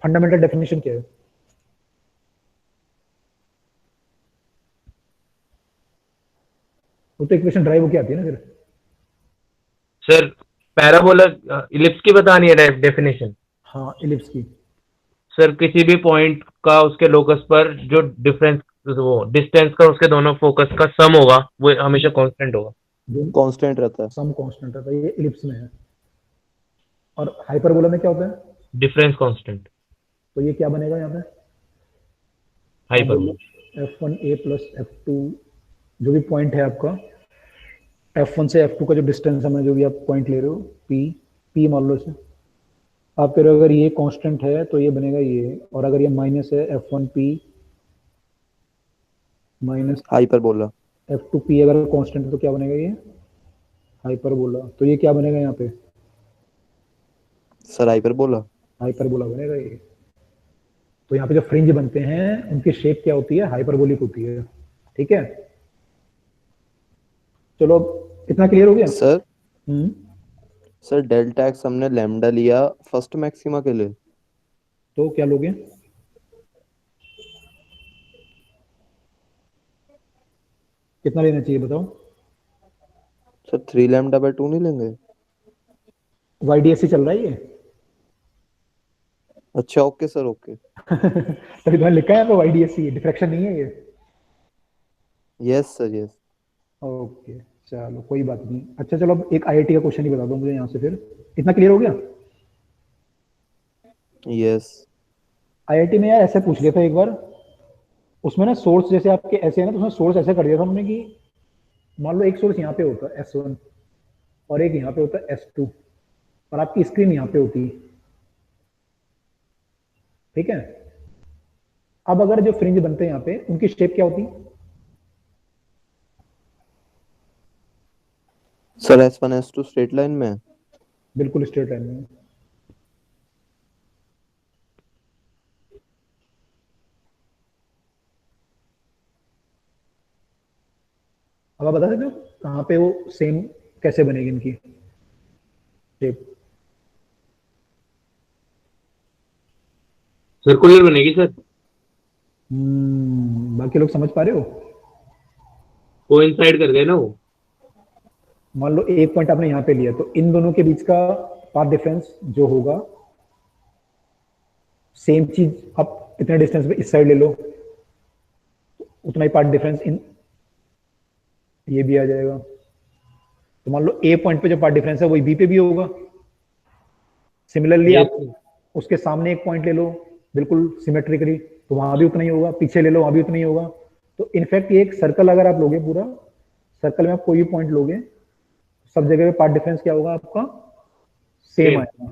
फंडामेंटल डेफिनेशन क्या है? वो तो इक्वेशन ड्राइव होके आती है ना फिर। सर पैराबोला इलिप्स की बतानी है डेफिनेशन। हाँ, इलिप्स की। सर किसी भी पॉइंट का उसके लोकस पर जो डिफरेंस वो डिस्टेंस का उसके दोनों फोकस का सम होगा वो हमेशा कांस्टेंट होगा। कांस्टेंट रहता है। सम कांस्टेंट रहता है, ये इलिप्स में है। और हाइपरबोला में क्या होता है? Difference constant. तो ये क्या बनेगा यहाँ पे? हाइपरबोला F1A प्लस F2, जो भी पॉइंट है आपका, F1 से F2 का जो डिस्टेंस है, जो भी आप पॉइंट ले रहे हो, P मान लो इसे। आप कह रहे हो अगर ये कांस्टेंट है तो ये बनेगा ये, और अगर ये माइनस है F1P माइनस हाइपरबोला। F2P अगर कांस्टेंट है तो क्या बनेगा? ये हाइपरबोला। तो ये क्या बनेगा यहाँ पे? Sir hyperbola. हाइपरबोला बनेगा ये। तो यहाँ पे जो फ्रिंज बनते हैं उनकी शेप क्या होती है? हाइपरबोलिक होती है, ठीक है। चलो, इतना क्लियर हो गया? सर हम्म। सर डेल्टा एक्स हमने लैम्डा लिया फर्स्ट मैक्सिमा के लिए। तो क्या लोगे? कितना लेना चाहिए बताओ? सर 3 लैम्डा बाय 2 नहीं लेंगे? YDSC चल रहा है ये। अच्छा ओके सर ओके। तभी तुम्हें लिखा है यहाँ पे YDSC, डिफ्रैक्शन नहीं है ये। Yes sir yes. ओके, चलो कोई बात नहीं। अच्छा चलो, अब एक IIT का क्वेश्चन ही बता दो मुझे यहाँ से फिर। इतना क्लियर हो गया? यस। IIT में यार ऐसे पूछ लिया था एक बार, उसमें ना सोर्स जैसे आपके ऐसे है ना, तो उसमें सोर्स ऐसे कर दिया था उन्होंने कि मान लो एक सोर्स यहाँ पे होता है S1 और एक यहाँ पे होता है S2, और आपकी स्क्रीन यहाँ पे होती है, ठीक है। अब अगर जो फ्रिंज बनते हैं यहाँ पे, उनकी शेप क्या होती? Sir S1 S2 straight line में है। बिल्कुल स्ट्रेट लाइन में। अब आप बता सकते हो कहाँ पे वो सेम कैसे बनेगी इनकी शेप? सर्कुलर बनेगी सर। बाकी लोग समझ पा रहे हो? कोइंसाइड कर गए ना वो। मान लो एक पॉइंट आपने यहाँ पे लिया, तो इन दोनों के बीच का पाथ डिफरेंस जो होगा, सेम चीज आप इतने डिस्टेंस पे इस साइड ले लो, उतना ही पाथ डिफरेंस इन ये भी आ जाएगा। तो मान लो ए पॉइंट पे जो पाथ डिफरेंस है वही बी पे भी होगा। सिमिलरली आप उसके सामने एक पॉइंट ले लो बिल्कुल सिमेट्रिकली, तो वहां भी उतना ही होगा, पीछे ले लो वहां भी उतना ही होगा। तो इनफैक्ट ये एक सर्कल अगर आप लोगे, पूरा सर्कल में आप कोई भी पॉइंट लोगे, सब जगह पे पाथ डिफरेंस क्या होगा आपका? सेम आएगा।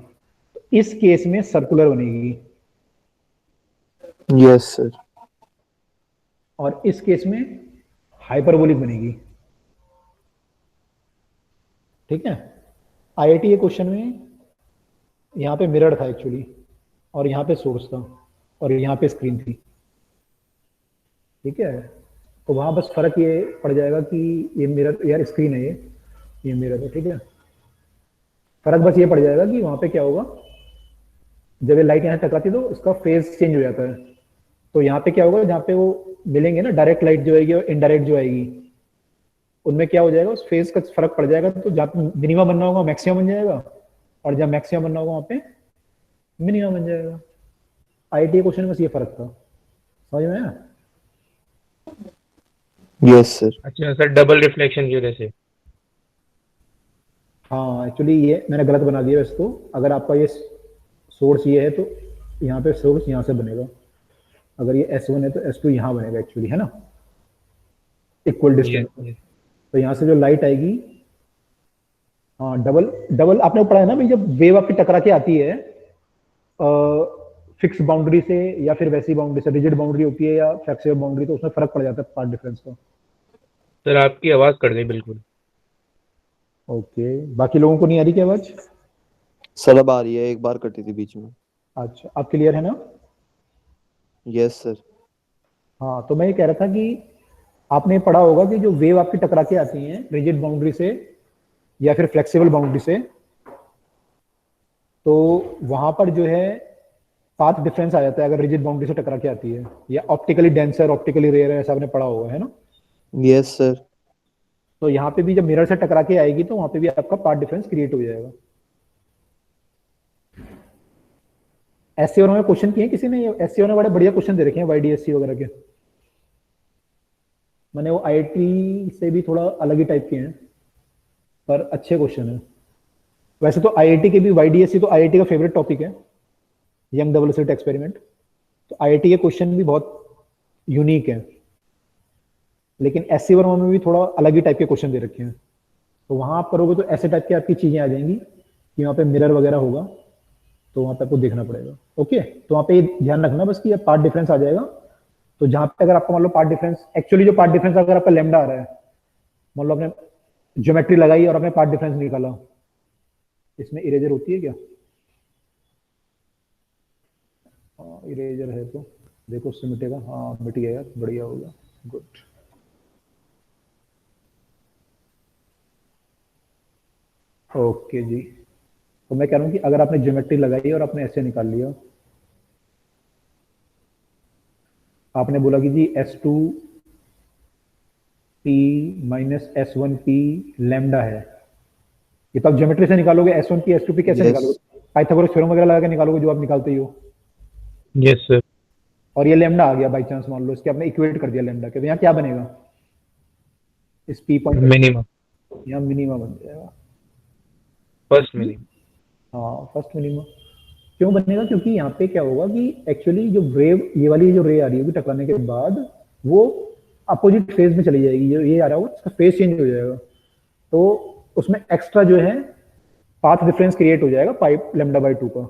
तो इस केस में सर्कुलर बनेगी, यस सर। और इस केस में हाइपरबोलिक बनेगी, ठीक है। IIT के क्वेश्चन में यहाँ पे मिरर था एक्चुअली, और यहाँ पे सोर्स था, और यहाँ पे स्क्रीन थी, ठीक है। तो वहां बस फर्क ये पड़ जाएगा कि ये मिरर, यार स्क्रीन है ये मिरर है, ठीक है। फर्क बस ये पड़ जाएगा कि वहां पे क्या होगा, जब ये लाइट यहाँ टकराती है तो इसका फेज चेंज हो जाता है। तो यहाँ पे क्या होगा, जहाँ पे वो मिलेंगे ना, डायरेक्ट लाइट जो आएगी और इनडायरेक्ट जो आएगी, उनमें क्या हो जाएगा, उस फेज का फर्क पड़ जाएगा। तो जहाँ पे मिनिमम बनना होगा मैक्सिमम बन जाएगा, और जहाँ मैक्सिमम बनना होगा वहाँ पे मिनिमम बन जाएगा। आईटी क्वेश्चन में बस ये फर्क था, समझ में आया? Yes sir. अच्छा सर, डबल रिफ्लेक्शन की वजह से। हाँ एक्चुअली ये मैंने गलत बना दिया वैसे तो। अगर आपका ये सोर्स ये है तो यहाँ पे सोर्स यहाँ से बनेगा, अगर ये S1 है तो S2 यहाँ बनेगा एक्चुअली, है ना, इक्वल डिस्टेंस। तो यहाँ से जो लाइट आएगी, हाँ डबल डबल आपने वो पढ़ा है ना भाई, जब वेव आपकी टकरा के आती है फिक्स बाउंड्री से या फिर वैसी बाउंड्री से, रिजिड बाउंड्री होती है या फ्लेक्सिबल बाउंड्री, तो उसमें फर्क पड़ जाता है पार्ट डिफरेंस का। सर आपकी आवाज कट गई बिल्कुल। ओके, बाकी लोगों को नहीं आ रही क्या आवाज? सर अब आ रही है, एक बार कटी थी बीच में। अच्छा, आप क्लियर है ना? Yes sir. हाँ, तो मैं ये कह रहा था कि आपने पढ़ा होगा कि जो वेव आपकी टकरा के आती हैं रिजिड बाउंड्री से या फिर फ्लेक्सिबल बाउंड्री से, तो वहां पर जो है पाथ डिफरेंस आ जाता है अगर रिजिड बाउंड्री से टकरा के आती है, या ऑप्टिकली डेंसर ऑप्टिकली रेयर, ऐसा आपने पढ़ा होगा, है ना? Yes sir. तो यहाँ पे भी जब मिरर से टकरा के आएगी तो वहां पे भी आपका पाथ डिफरेंस क्रिएट हो जाएगा। एससी में क्वेश्चन किए किसी ने? एससी ने बड़े बढ़िया क्वेश्चन दे रखे हैं वाईडीएससी वगैरह के। मैंने वो आईआईटी से भी थोड़ा अलग ही टाइप के हैं, पर अच्छे क्वेश्चन है। वैसे तो आईआईटी के भी, वाईडीएससी तो आईआईटी का फेवरेट टॉपिक है, यंग डबल स्लिट एक्सपेरिमेंट। तो आईआईटी के क्वेश्चन भी बहुत यूनिक है, लेकिन एससी वर्मा में भी थोड़ा अलग ही टाइप के क्वेश्चन दे रखे हैं। तो वहां आप करोगे तो ऐसे टाइप की आपकी चीजें आ जाएंगी कि वहां पे मिरर वगैरह होगा, तो वहां पे आपको देखना पड़ेगा। ओके, तो वहां पे ध्यान रखना बस कि पार्ट डिफरेंस आ जाएगा। तो जहां पे अगर आपका मान लो पार्ट डिफरेंस, एक्चुअली जो पार्ट डिफरेंस अगर आपका लैम्डा आ रहा है, मान लो आपने ज्योमेट्री लगाई और आपने पार्ट डिफरेंस निकाला, इसमें इरेजर होती है क्या? हाँ इरेजर है, तो देखो उससे मिटेगा। हाँ मिट गया यार, बढ़िया होगा, गुड। ओके जी, तो मैं कह रहा हूँ कि अगर आपने ज्योमेट्री लगाई और आपने ऐसे निकाल लिया, आपने बोला कि जी S2P माइनस S1P लैम्डा है, ये तो आप ज्योमेट्री से निकालोगे। S1P S2P कैसे निकालोगे? पाइथागोरस थ्योरम वगैरह लगा के निकालोगे जो आप निकालते ही हो। Yes sir. और ये लैम्डा आ गया बाई चांस, मान लो इसके आपने इक्वेट कर दिया लैम्डा के, तो यहाँ क्या बनेगा? इस P पॉइंट मिनिमम, यहाँ मिनिमम बन जाएगा, फर्स्ट मिनिमम। हाँ फर्स्ट मिनिमम। क्यों बनेगा? क्योंकि यहाँ पे क्या होगा कि एक्चुअली जो वेव, ये वाली जो रे आ रही होगी टकराने के बाद, वो अपोजिट फेज में चली जाएगी। ये आ रहा होगा, इसका फेज चेंज हो जाएगा, तो उसमें एक्स्ट्रा जो है पाथ डिफरेंस क्रिएट हो जाएगा पाइप लैम्डा बाई 2 का,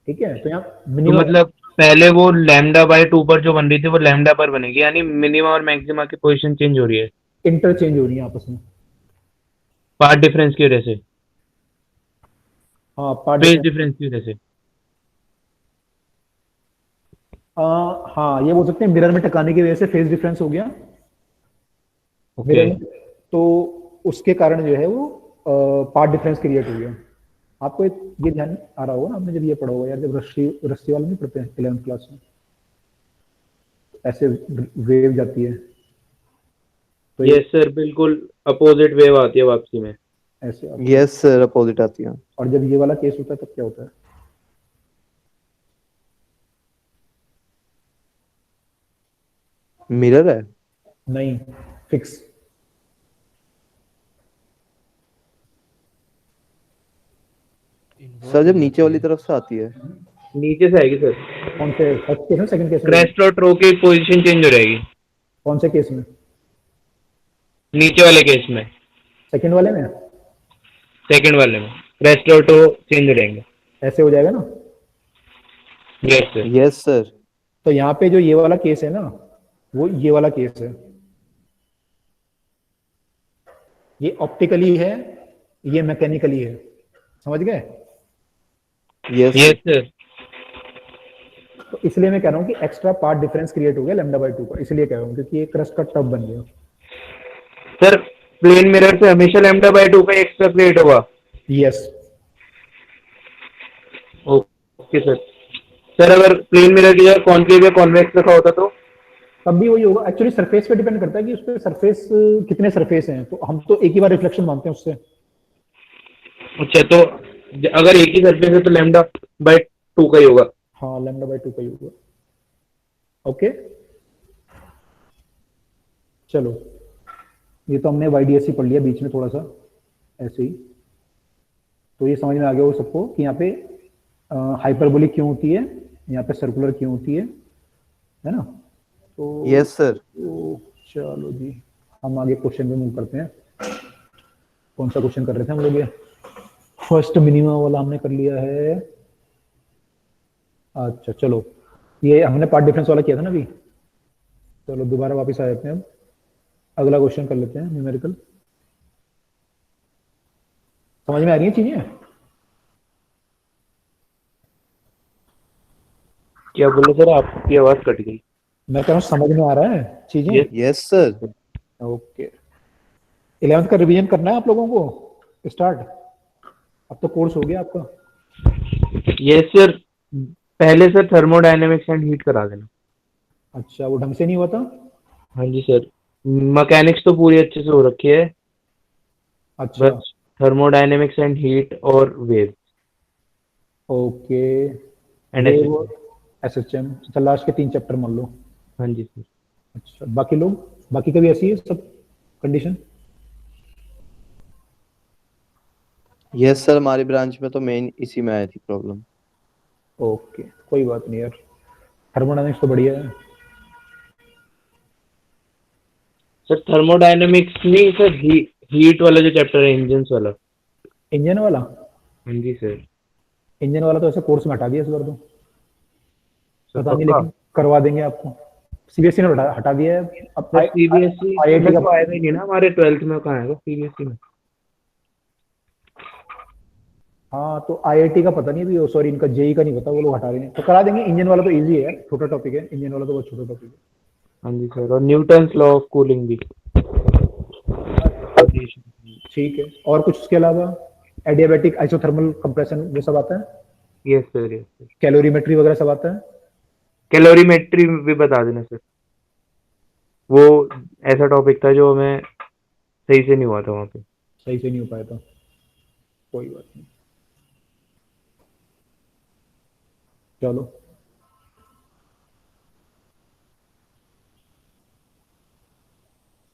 ठीक है। तो यहाँ तो मिनिमम, मतलब पहले वो लैम्डा बाय 2 पर जो बन रही थी वो लैम्डा पर बनेगी, यानी मिनिमा और मैक्सिमा की पोजीशन चेंज हो रही है इंटरचेंज हो रही है आपस में, पार्ट डिफरेंस की वजह से, हाँ पार्ट फेज डिफरेंस की वजह से। हाँ ये बोल सकते हैं मिरर में टकराने की वजह से फेज डिफरेंस हो गया। मिरर में, तो उसके कारण जो है वो पार्ट डिफरेंस क्रिएट हो गया। आपको ये ध्यान आ रहा होगा ना, आपने जब ये पढ़ा होगा यार, जब रस्सी वाला नहीं पढ़ते हैं 11th क्लास में, ऐसे वेव जाती है तो यस सर, बिल्कुल अपोजिट वेव आती है वापसी में। ऐसे यस सर, अपोजिट आती है। और जब ये वाला केस होता है तब क्या होता है? मिरर है। नहीं, फिक्स। सर जब नीचे वाली तरफ से आती है। नीचे से आएगी सर, कौन से फर्स्ट केस में, सेकंड केस में? क्रेस्ट और ट्रो की पोजीशन चेंज हो जाएगी। कौन से केस में? नीचे वाले केस में, सेकंड वाले में? सेकंड वाले में क्रेस्ट और ट्रो चेंज हो जाएंगे। ऐसे हो जाएगा ना? Yes sir. Yes sir. तो यहाँ पे जो ये वाला केस है ना, वो ये वाला केस है, ये ऑप्टिकली है, ये मैकेनिकली है, समझ गए? Yes yes sir. तो इसलिए मैं कह रहा हूँ कि एक्स्ट्रा पार्ट डिफरेंस क्रिएट हो गया λ/2 का, इसलिए कह रहा हूँ क्योंकि ये क्रस्ट का टब बन गया। सर प्लेन मिरर से हमेशा λ/2 का एक्स्ट्रा क्रिएट होगा। Yes, okay sir. सर अगर प्लेन मिरर की जगह कॉन्केव या कॉन्वेक्स रखा होता तो? तब भी वही होगा। एक्चुअली सरफेस पे डिपेंड करता है कि उस पे सरफेस कितने सरफेस हैं, तो हम तो एक ही बार रिफ्लेक्शन मानते हैं उससे। अच्छा, तो अगर एक ही सरफेस है तो λ/2 का ही होगा। हाँ, λ/2 का ही होगा। ओके, चलो ये तो हमने YDSC पढ़ लिया बीच में थोड़ा सा ऐसे ही, तो ये समझ में आ गया वो सबको कि यहाँ पे हाइपरबोलिक क्यों होती है, यहाँ पे सर्कुलर क्यों होती है ना। तो यस सर। तो चलो जी, हम आगे क्वेश्चन पे मूव करते हैं। कौन सा क्वेश्चन कर रहे थे हम लोग? ये फर्स्ट मिनिमा वाला हमने कर लिया है। अच्छा चलो, ये हमने पार्ट डिफरेंस वाला किया था ना अभी। चलो दोबारा वापस आ जाते हैं, अब अगला क्वेश्चन कर लेते हैं न्यूमेरिकल। समझ में आ रही है चीजें? क्या बोले सर, आपकी आवाज कट गई। मैं कह रहा हूँ समझ में आ रहा है चीजें? Yes sir. ओके, 11th का रिवीजन करना है आप लोगों को स्टार्ट। अब तो कोर्स हो गया आपका। यस सर, पहले सर थर्मोडायनेमिक्स एंड हीट करा देना। अच्छा, वो ढंग से नहीं हुआ था? हाँ जी सर, मैकेनिक्स तो पूरी अच्छे से हो रखी है, अच्छा बस थर्मोडायनेमिक्स एंड हीट और वेव ओके, एंड SHM। अच्छा, लास्ट के 3 चैप्टर मान लो। हाँ जी सर। अच्छा, बाकी लोग, बाकी का भी ऐसी है सब कंडीशन? यस सर, हमारी ब्रांच में तो मेन इसी में आई थी प्रॉब्लम। ओके, कोई बात नहीं यार, थर्मोडायनेमिक्स तो बढ़िया है। सर थर्मोडायनेमिक्स नहीं सर, हीट वाला जो चैप्टर है, इंजन्स वाला। इंजन वाला? हाँ जी सर। इंजन वाला तो ऐसे कोर्स में हटा दिया इस बार तो, सर पता नहीं, पक्का? लेकिन करवा देंगे आपको। CBSE ने हटा दिया है अब। सर सीबीएसई IIT में का तो आएगा ही नहीं ना, हमारे 12th में कहाँ आएगा सीबीएसई में। हाँ, तो IIT का पता नहीं अभी, सॉरी इनका JEE का नहीं पता, वो लोग हटा रहे हैं तो करा देंगे। इंजन वाला तो इजी है यार, छोटा टॉपिक है इंजन वाला, तो बहुत छोटा टॉपिक है। हाँ जी सर, और न्यूटन्स लॉ ऑफ कूलिंग भी। ठीक है, और कुछ उसके अलावा? एडियाबैटिक, आइसोथर्मल कंप्रेशन, वो सब आता है? Yes sir, yes sir. Calorimetry वगैरह सब आता है? कैलोरीमेट्री भी बता देना सर, वो ऐसा टॉपिक था जो हमें सही से नहीं हुआ था वहाँ पे। सही से नहीं हो पाया था, कोई बात नहीं, चलो।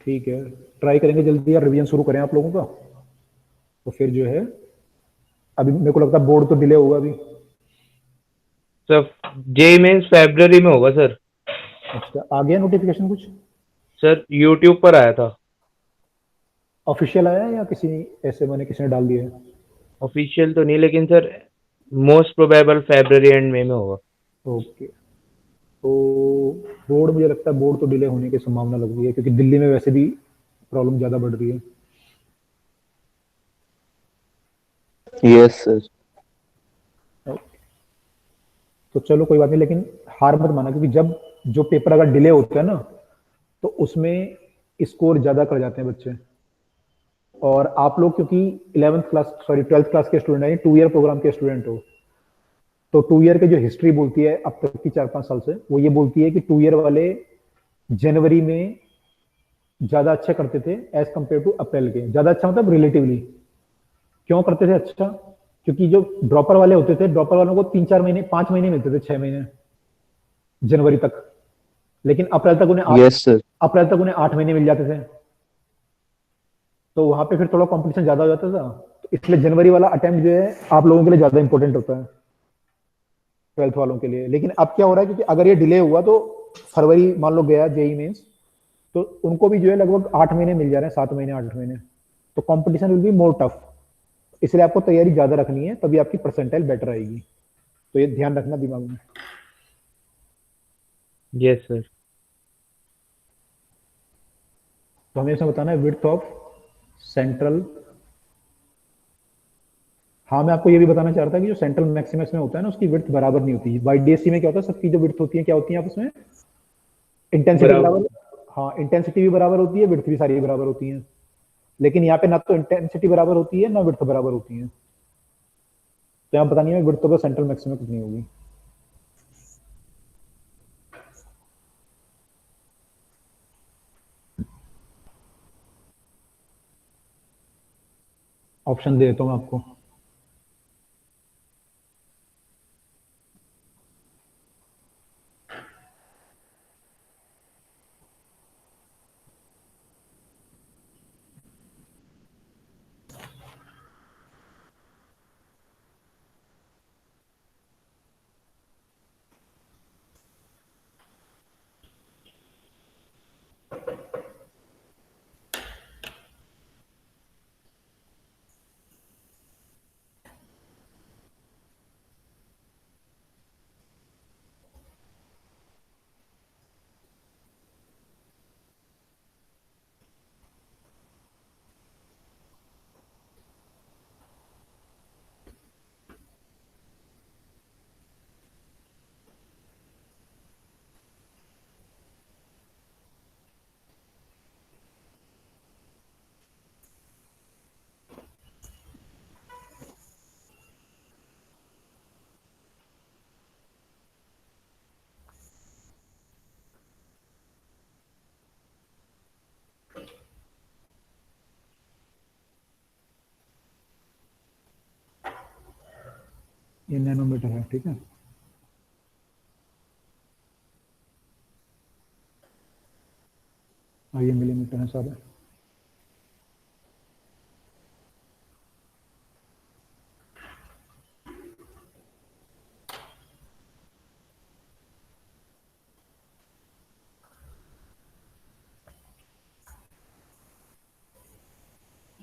ठीक है, ट्राई करेंगे जल्दी यार, रिवीजन शुरू करें आप लोगों का, तो फिर जो है अभी मेरे को लगता है बोर्ड तो डिले होगा अभी। सर जेई मेंस फरवरी में होगा सर। अच्छा, आ गया नोटिफिकेशन कुछ? सर यूट्यूब पर आया था। ऑफिशियल आया है या किसी ऐसे मैंने किसी ने डाल दिया है? ऑफिशियल तो नहीं, लेकिन सर मोस्ट प्रोबेबल फरवरी एंड मई में होगा। ओके, तो बोर्ड, मुझे लगता है बोर्ड तो डिले होने की संभावना लग रही है, क्योंकि दिल्ली में वैसे भी प्रॉब्लम ज़्यादा बढ़ रही है। Yes sir. तो चलो कोई बात नहीं, लेकिन हार मत माना, क्योंकि जब जो पेपर अगर डिले होता है ना, तो उसमें स्कोर ज़्यादा कर जाते हैं बच्चे। और आप लोग क्योंकि 12th क्लास के स्टूडेंट हैं, 2 ईयर प्रोग्राम के स्टूडेंट हो, तो 2 ईयर की जो हिस्ट्री बोलती है अब तक की 4-5 साल से, वो ये बोलती है कि 2 ईयर वाले जनवरी में ज़्यादा अच्छा करते थे एज कंपेयर टू अप्रैल के। ज़्यादा अच्छा मतलब रिलेटिवली। क्यों करते थे अच्छा? क्योंकि जो ड्रॉपर वाले होते थे, ड्रॉपर वालों को 3-4 महीने, 5 महीने मिलते थे, 6 महीने जनवरी तक, लेकिन अप्रैल तक उन्हें यस सर। 8 महीने मिल जाते थे। तो वहां पे फिर थोड़ा कंपटीशन ज्यादा हो जाता था, तो इसलिए जनवरी वाला अटेम्प्ट जो है आप लोगों के लिए ज्यादा इंपॉर्टेंट होता है, 12th वालों के लिए। लेकिन अब क्या हो रहा है, क्योंकि अगर ये डिले हुआ तो फरवरी मान लो गया जेई मेंस, तो उनको भी जो है लगभग 8 महीने मिल जा रहे हैं, 7 महीने 8 महीने, तो competition will be more tough. इसलिए आपको तैयारी ज्यादा रखनी है, तभी आपकी परसेंटाइल बेटर आएगी, तो ये ध्यान रखना दिमाग में। Yes sir. तो हमें इसमें बताना है विड्थ ऑफ सेंट्रल हाँ, मैं आपको ये भी बताना चाह रहा था कि जो सेंट्रल मैक्सिमस में होता है ना, उसकी विड्थ बराबर नहीं होती। YDSC में क्या होता है, सबकी जो विड्थ होती है क्या होती है आप उसमें, इंटेंसिटी बराबर। बराबर। हाँ, इंटेंसिटी भी बराबर होती है, विड्थ भी सारी बराबर होती है। लेकिन यहाँ पे ना तो इंटेंसिटी बराबर होती है ना विड्थ बराबर होती है। तो यहाँ पता नहीं है विड्थ तो सेंट्रल मैक्सिमम कितनी होगी। ऑप्शन दे देता हूँ मैं आपको। ये नैनोमीटर है, ठीक है। और ये मिलीमीटर है सारे।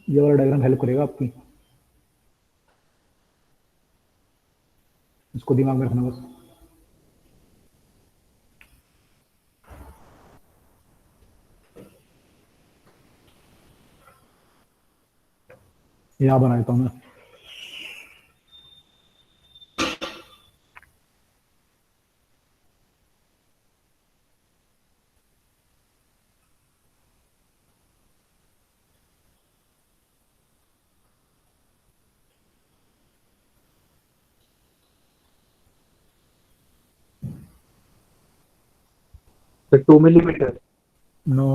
ये वाला डायग्राम हेल्प करेगा आपकी, इसको दिमाग में रखना बस। यहाँ बना देता हूँ मैं। तो 2 millimetre. No,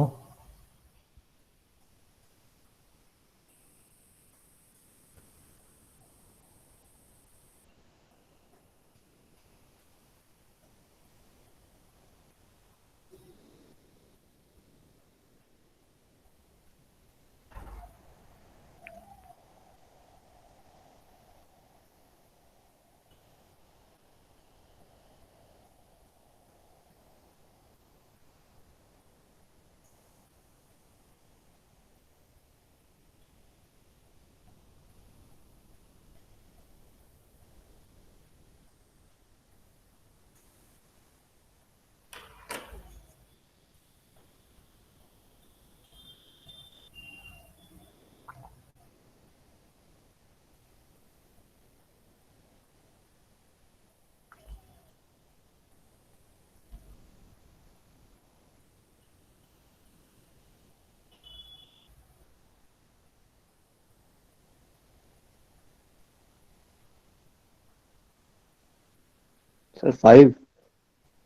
sir 5।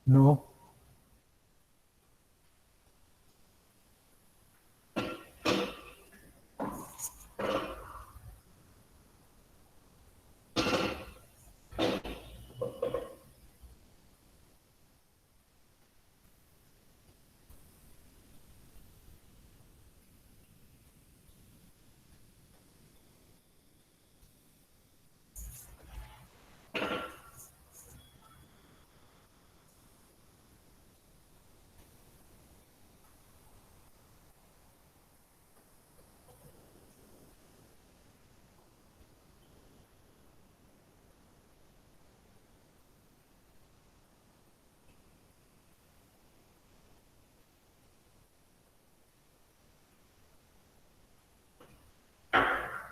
No,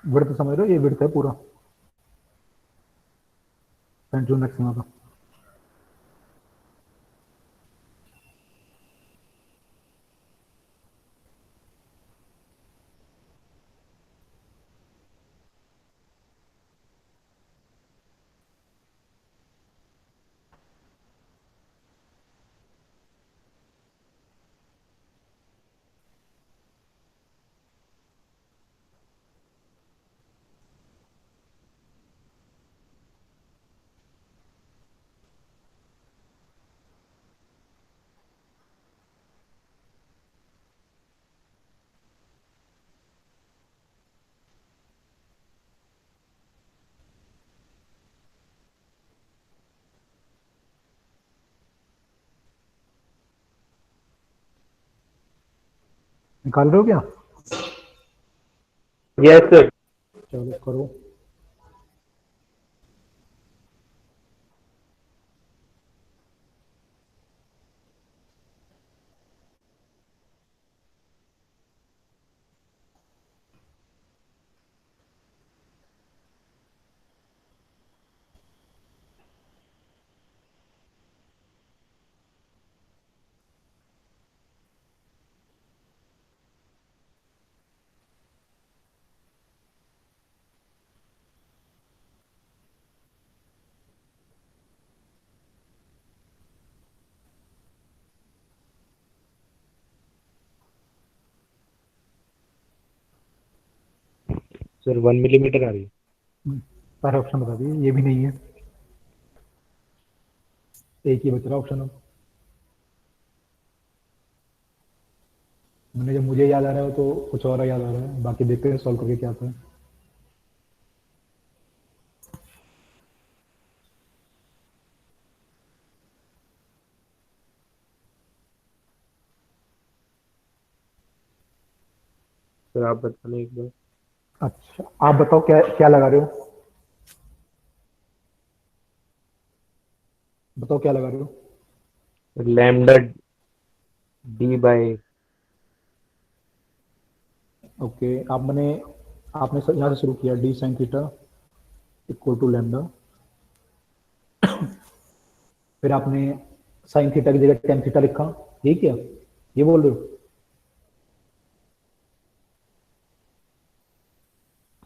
width समझ रहे हो, ये विड्थ है पूरा। सेंट्रल मैक्सिमा का। निकाल रहे हो क्या? Yes sir. चलो करो। सर 1 मिलीमीटर आ रही है। सारे ऑप्शन बता दिए, ये भी नहीं है, एक ही बच रहा ऑप्शन अब। मैंने जब मुझे याद आ रहा है तो कुछ और याद आ रहा है, बाकी देखते हैं सॉल्व करके क्या आता है। सर आप बताना एक बार। अच्छा आप बताओ क्या क्या लगा रहे हो, बताओ क्या लगा रहे हो। Lambda D bye. ओके आपने यहाँ से शुरू किया, d sine theta equal to lambda, फिर आपने साइन थीटा की जगह टेन थीटा लिखा, ये क्या ये बोल रहे हो?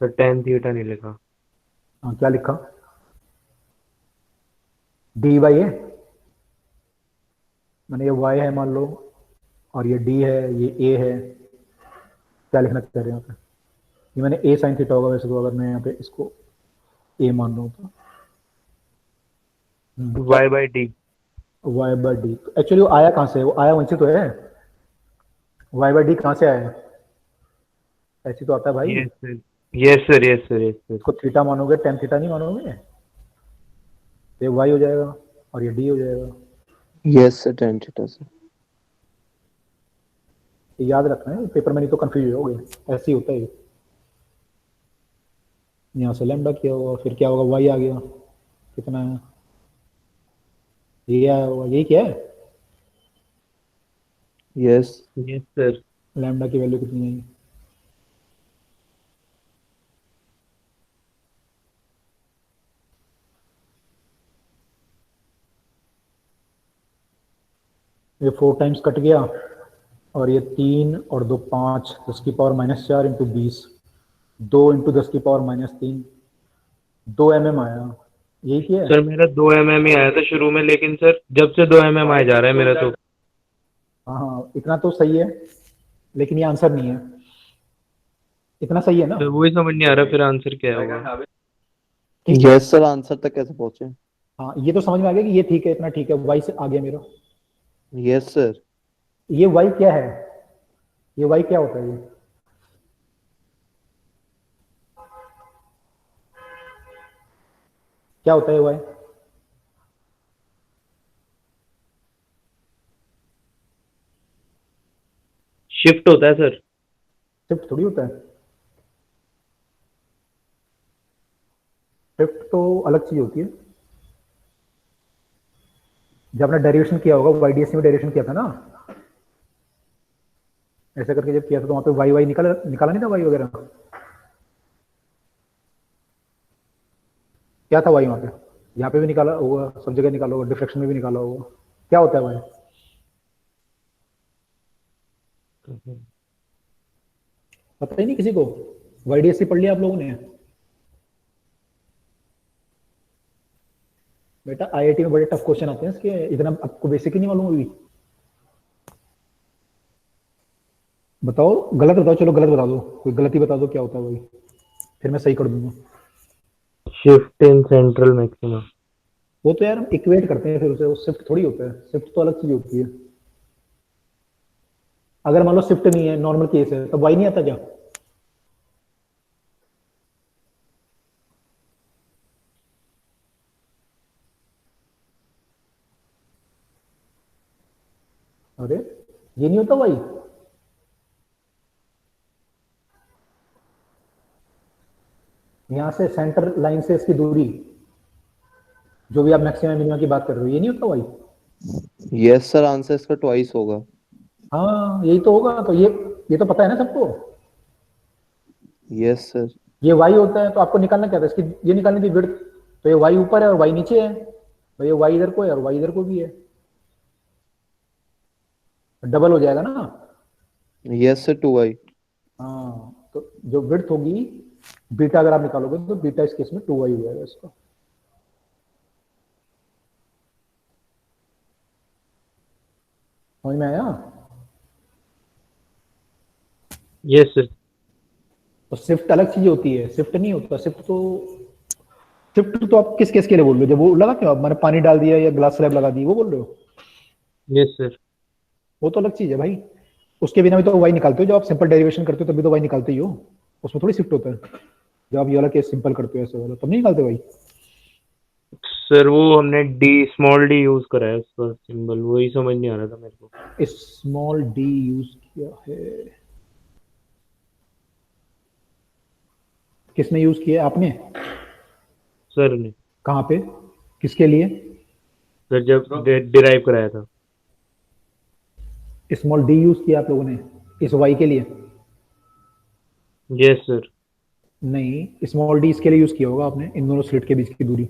सर tan थीटा नहीं लिखा। हाँ क्या लिखा? डी बाई है, मैंने ये y है मान लो, और ये d है, ये a है, क्या लिखना चाह रहे हैं यहाँ पे? ये मैंने a साइन थीटा होगा वैसे तो, अगर मैं यहाँ पे इसको a मान रहा हूँ तो y by D. y by D. Actually वो आया कहाँ से, वो आया वहीं से तो है, y बाई डी कहाँ से आया है? ऐसे तो आता है भाई। Yes sir yes sir yes sir yes sir. इसको थीटा मानोगे, टेन थीटा नहीं मानोगे, तो ये y हो जाएगा और ये d हो जाएगा। यस सर tan थीटा से। ये याद रखना है पेपर में, नहीं तो कंफ्यूज हो जाओगे, ऐसे ही होता है। यहाँ से लैम्डा किया होगा, फिर क्या होगा, y आ गया, कितना है ये आया होगा, यही क्या है यस यस सर। लैम्डा की वैल्यू कितनी है? ये 4 टाइम्स कट गया, और ये 3 और 2 5, 10 की पावर -4 इंटू 20, 2 इंटू 10 की पावर -3, 2 mm आया, यही क्या है? सर मेरा 2 mm ही आया था शुरू में, लेकिन सर जब से 2 mm आया जा रहा है मेरा तो। हाँ हाँ इतना तो सही है, लेकिन ये आंसर नहीं है, इतना सही है ना? सर वही समझ नहीं आ रहा फिर आंसर क्या होगा। ठीक है। यस सर आंसर तक कैसे पहुंचे? हाँ ये तो समझ में आ गया कि ये ठीक है, इतना ठीक है, y से आ गया मेरा। Yes sir. ये y क्या है, ये y क्या होता है, ये क्या होता है y? शिफ्ट होता है सर। शिफ्ट थोड़ी होता है, शिफ्ट तो अलग चीज होती है। जब आपने डेरिवेशन किया होगा, YDS में डेरिवेशन किया था ना, ऐसा करके जब किया था तो वहां पे y निकाला नहीं था, y वगैरह क्या था y वहां पे, यहाँ पे भी निकाला होगा, सब जगह निकाला होगा, डिफ्रैक्शन में भी निकाला होगा। क्या होता है भाई? पता ही नहीं किसी को? YDSC पढ़ लिया आप लोगों ने? बेटा IIT में बड़े टफ क्वेश्चन आते हैं इसके, इतना आपको बेसिक ही नहीं मालूम अभी? बताओ, गलत बताओ, चलो गलत बता दो, कोई गलती बता दो क्या होता है भाई, फिर मैं सही कर दूंगा। Shift in central maxima. वो तो यार इक्वेट करते हैं फिर उसे, वो शिफ्ट थोड़ी होता है, शिफ्ट तो अलग चीज होती है। अगर मान लो शिफ्ट नहीं है, नॉर्मल केस है, तो वाई नहीं आता क्या? अरे ये नहीं होता वाई? यहां से सेंटर लाइन से इसकी दूरी, जो भी आप मैक्सिमम मिनिमम की बात कर रहे हो, ये नहीं होता वाई? यस सर, आंसर इसका ट्वाइस होगा। हाँ यही तो होगा, तो ये तो पता है ना सबको। Yes sir. ये वाई होता है, तो आपको निकालना क्या था इसकी, ये निकालनी थी विड्थ। तो ये वाई ऊपर है और वाई नीचे है, तो ये वाई इधर को है और वाई इधर को भी है, डबल हो जाएगा ना। Yes sir, 2y। हाँ तो जो विड्थ होगी बीटा, अगर आप निकालोगे तो बीटा इस केस में 2y हो जाएगा इसका। समझ में आया? Yes sir. तो शिफ्ट अलग चीज होती है, शिफ्ट नहीं होता। शिफ्ट तो आप किस केस के लिए बोल रहे हो? जब वो लगा क्यों, आप मैंने पानी डाल दिया या ग्लास स्लैब लगा दी, वो बोल रहे हो? Yes sir. वो तो अलग चीज है भाई, उसके बिना भी तो वाई निकालते हो। जब आप सिंपल डेरिवेशन करते हो तब भी तो वाई निकालते ही हो, उसमें थोड़ी शिफ्ट होता है। जब आप ये वाला केस सिंपल करते हो ऐसे वाला, तब नहीं निकालते भाई। सर वो हमने स्मॉल डी यूज करा है उसका सिंबल, वही समझ नहीं आ रहा था मेरे को। स्मॉल डी यूज किया है? किसने यूज किया? आपने? सर ने। कहाँ पे, किसके लिए? सर जब डिराइव कराया था। स्मॉल डी यूज किया आप लोगों ने इस वाई के लिए? Yes sir. नहीं, स्मॉल डी इसके लिए यूज किया होगा आपने, इन दोनों स्लिट के बीच की दूरी।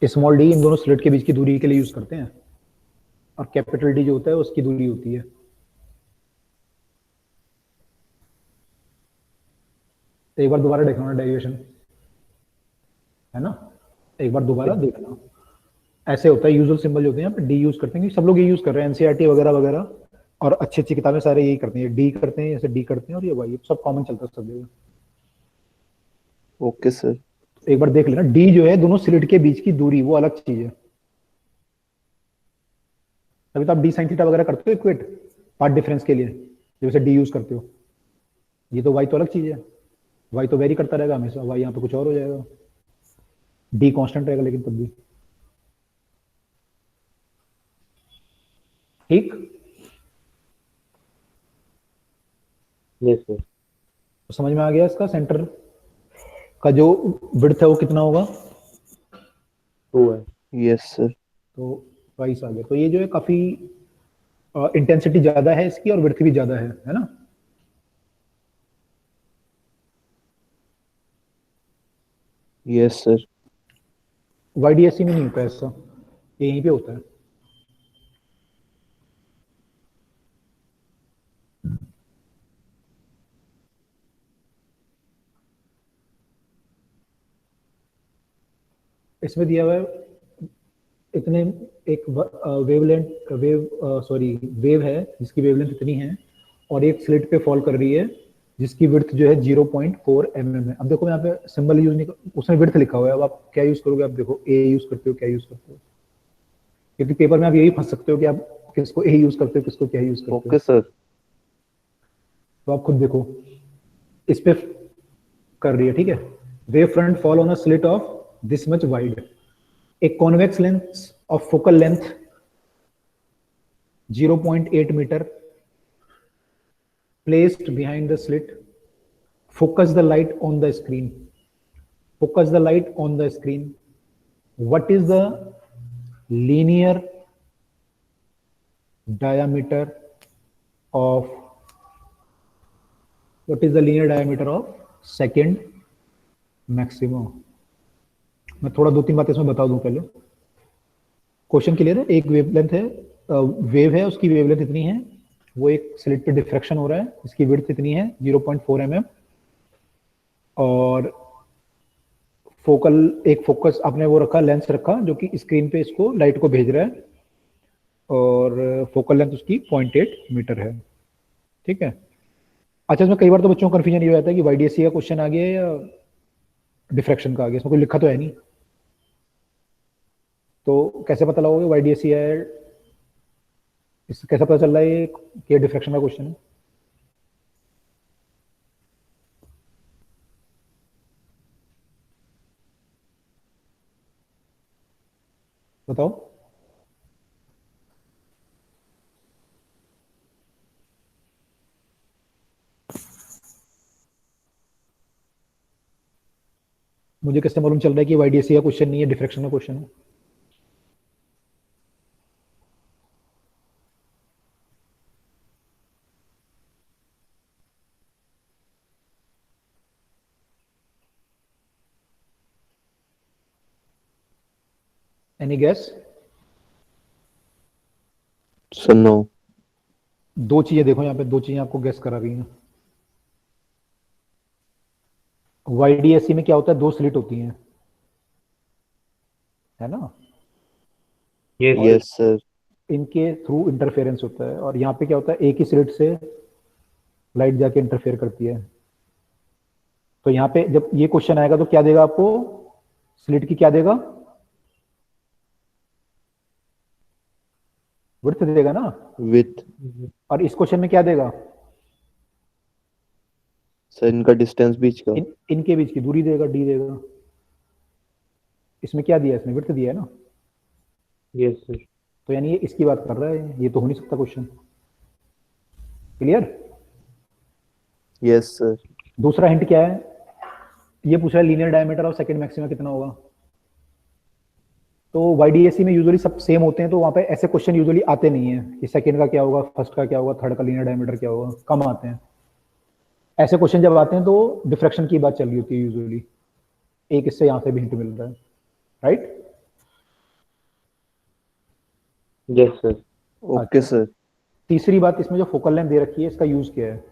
स्मॉल डी इन दोनों स्लिट के बीच की दूरी के लिए यूज करते हैं, और कैपिटल डी जो होता है उसकी दूरी होती है। तो एक बार दोबारा देखना डेरिवेशन, है ना, एक बार दोबारा देखना। ऐसे होता है, यूजुअल सिंबल जो होते हैं यहाँ पे डी यूज करते हैं, सब लोग ये यूज कर रहे हैं, एनसीईआरटी वगैरह वगैरह, और अच्छी अच्छी किताबें सारे यही करते हैं, डी करते हैं, ऐसे डी करते हैं, और ये वाई सब कॉमन चलता है सब जगह। Okay sir. एक बार देख लेना, डी जो है दोनों स्लिट के बीच की दूरी, वो अलग चीज है। तभी तो आप डी साइन थीटा वगैरह करते हो इक्वेट पार्ट डिफरेंस के लिए, जैसे डी यूज करते हो। ये तो वाई तो अलग चीज है, वाई तो वेरी करता रहेगा हमेशा, वाई यहाँ पे कुछ और हो जाएगा, डी कांस्टेंट रहेगा लेकिन तब भी। ठीक। Yes sir. तो समझ में आ गया इसका सेंटर का जो विड्थ है वो कितना होगा? 2 है। Yes sir. तो वाइस आ गया। तो ये जो है काफी इंटेंसिटी ज्यादा है इसकी, और विड्थ भी ज्यादा है ना। Yes sir. YDSC में नहीं होता ऐसा, ये यहीं पे होता है। इसमें दिया हुआ है इतने, एक वेव है जिसकी वेवलेंथ इतनी है, और एक स्लिट पे फॉल कर रही है जिसकी विड्थ जो है 0.4 mm है। अब देखो यहाँ पे सिंबल यूज नहीं, उसमें विड्थ लिखा हुआ है, अब आप क्या यूज करोगे? आप देखो ए यूज करते हो, क्या यूज करते हो? क्योंकि पेपर में आप यही फंस सकते हो कि आप किसको ए यूज करते हो, किसको क्या यूज करते हो। Okay sir. तो आप खुद देखो, इस पे कर रही है, ठीक है। Wave front fall on a slit of this much wide, a convex lens of focal length 0.8 meter placed behind the slit. Focus the light on the screen. Focus the light on the screen. What is the linear diameter of second maximum, मैं थोड़ा 2-3 बातें इसमें बता दूं पहले। Question clear है? एक wavelength है, वेव है, उसकी वेवलेंथ इतनी है, वो एक स्लिट पे डिफ्रैक्शन हो रहा है, इसकी विड्थ इतनी है 0.4 mm, और एक फोकस आपने वो रखा, लेंस रखा जो कि स्क्रीन पे इसको लाइट को भेज रहा है, और फोकल लेंथ उसकी 0.8 मीटर है। ठीक है। अच्छा, इसमें कई बार तो बच्चों को कंफ्यूजन ये हो जाता है कि वाईडीएससी का क्वेश्चन आ गया या डिफ्रैक्शन का आ गया, इसमें कोई लिखा तो है नहीं, तो कैसे पता लगाओगे वाईडीएससी है? इससे कैसे पता चल रहा है ये कि ये डिफ्रैक्शन का क्वेश्चन है? बताओ। मुझे कैसे मालूम चल रहा है कि वाईडीएससी का क्वेश्चन नहीं है, डिफ्रैक्शन का क्वेश्चन है? Any guess? Sir no. दो चीजें देखो यहाँ पे, दो चीजें आपको गैस करा रही हैं। वाईडीएससी में क्या होता है, दो स्लिट होती हैं, है ना? Yes yes sir. इनके थ्रू इंटरफेरेंस होता है, और यहाँ पे क्या होता है, एक ही स्लिट से लाइट जाके इंटरफेयर करती है। तो यहाँ पे जब ये क्वेश्चन आएगा तो क्या देगा आपको? स्लिट की क्या देगा? विड्थ देगा ना। विथ। और इस क्वेश्चन में क्या देगा? सर इनका डिस्टेंस बीच का। इनके बीच की दूरी देगा, डी देगा। इसमें क्या दिया है? इसमें विड्थ दिया है ना। Yes sir. तो यानी ये इसकी बात कर रहा है, ये तो हो नहीं सकता क्वेश्चन। क्लियर? Yes sir. दूसरा हिंट क्या है? ये पूछ रहा है linear diameter of second maxima कितना होगा। तो वाईडीएससी में यूजुअली सब सेम होते हैं, तो वहां पे ऐसे क्वेश्चन यूजुअली आते नहीं है कि सेकंड का क्या होगा, फर्स्ट का क्या होगा, थर्ड का लीनियर डायमीटर क्या होगा, कम आते हैं। ऐसे क्वेश्चन जब आते हैं तो डिफ्रैक्शन की बात चल रही होती है यूजुअली। एक इससे यहां से भी हिंट मिल रहा है, right? Yes sir. Okay sir. तीसरी बात, इसमें जो फोकल लेंथ दे रखी है इसका यूज क्या है?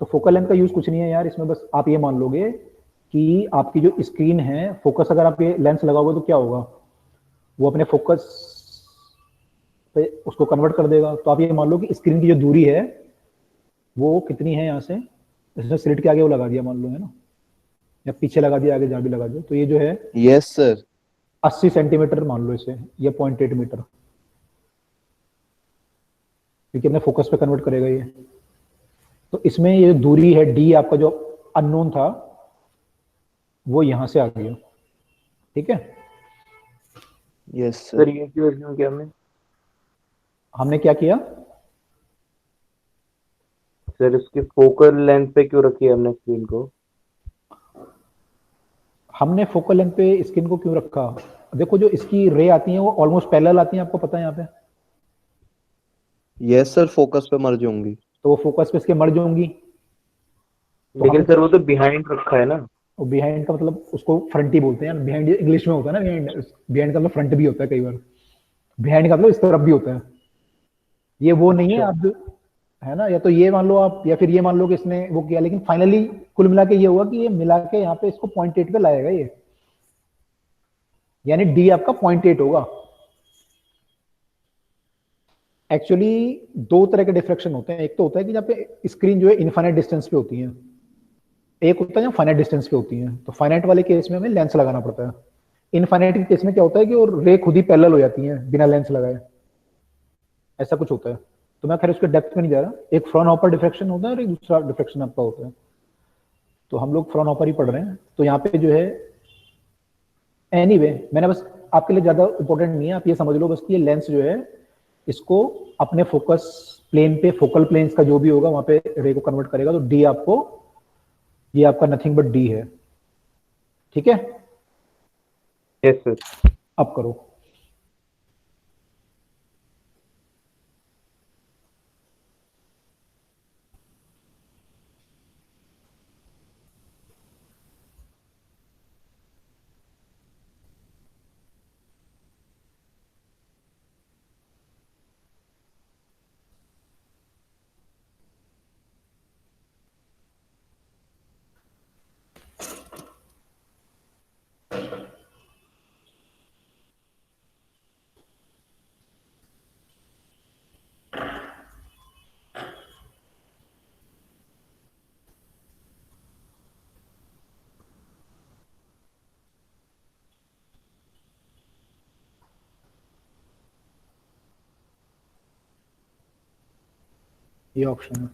तो फोकल लेंथ का यूज कुछ नहीं है यार, इसमें बस आप ये मान लोगे कि आपकी जो स्क्रीन है, फोकस अगर आप ये लेंस लगाओगे तो क्या होगा, वो अपने फोकस पे उसको कन्वर्ट कर देगा। तो आप ये मान लो कि स्क्रीन की जो दूरी है वो कितनी है, यहाँ से जैसे स्लिट के आगे वो लगा दिया मान लो, है ना, या पीछे लगा दिया, आगे जहाँ भी लगा दिया, तो ये जो है यस सर। 80 सेंटीमीटर मान लो इसे, या 0.8 मीटर, क्योंकि अपने फोकस पे कन्वर्ट करेगा ये। तो इसमें ये दूरी है डी, आपका जो अननोन था वो यहां से आ गया। ठीक है। Yes sir sir. ये क्यों assume किया हमने क्या किया? सर इसकी फोकल लेंथ पे क्यों रखी है हमने स्क्रीन को? हमने फोकल लेंथ पे स्क्रीन को क्यों रखा? देखो जो इसकी रे आती है वो ऑलमोस्ट पैरेलल आती है, आपको पता है यहाँ पे। यस सर, फोकस पे मर्ज होंगी। तो वो फोकस पे इसके मर्ज होंगी। तो लेकिन हमें सर वो तो बिहाइंड रखा है ना। बिहाइंड का मतलब उसको फ्रंट ही बोलते हैं, बिहाइंड इंग्लिश में होता है ना, बिहाइंड। बिहाइंड का मतलब फ्रंट भी होता है कई बार, बिहाइंड का मतलब इस तरफ भी होता है। ये वो नहीं है अच्छा। आप जो, है ना, या तो ये मान लो आप, या फिर ये मान लो कि इसने वो किया, लेकिन फाइनली कुल मिला के ये हुआ कि ये मिला के यहाँ पे इसको 0.8 पे लाएगा ये, यानी डी आपका 0.8 होगा। एक्चुअली दो तरह के डिफ्रैक्शन होते हैं, एक तो होता है कि जहाँ पे स्क्रीन जो है इनफाइनाइट डिस्टेंस पे होती है, एक होता है जहाँ फाइनाइट डिस्टेंस पे होती है। तो फाइनाइट वाले केस में हमें लेंस लगाना पड़ता है। इनफाइनाइट के केस में क्या होता है कि वो रे खुद ही पैरेलल हो जाती है बिना लेंस लगाए, ऐसा कुछ होता है। तो मैं खैर उसके डेप्थ में नहीं जा रहा। एक फ्रॉनहोफर डिफ्रैक्शन होता है और एक दूसरा डिफ्रैक्शन आपका होता है। तो हम लोग फ्रॉनहोफर ही पढ़ रहे हैं। तो यहाँ पे जो है एनीवे मैंने बस आपके लिए ज्यादा इंपॉर्टेंट नहीं है, आप ये समझ लो बस कि ये लेंस जो है इसको अपने फोकस प्लेन पे, फोकल प्लेन्स का जो भी होगा वहां पे रे को कन्वर्ट करेगा। तो डी आपको, ये आपका नथिंग बट डी है। ठीक है। Yes sir. अब करो। ये ऑप्शन है।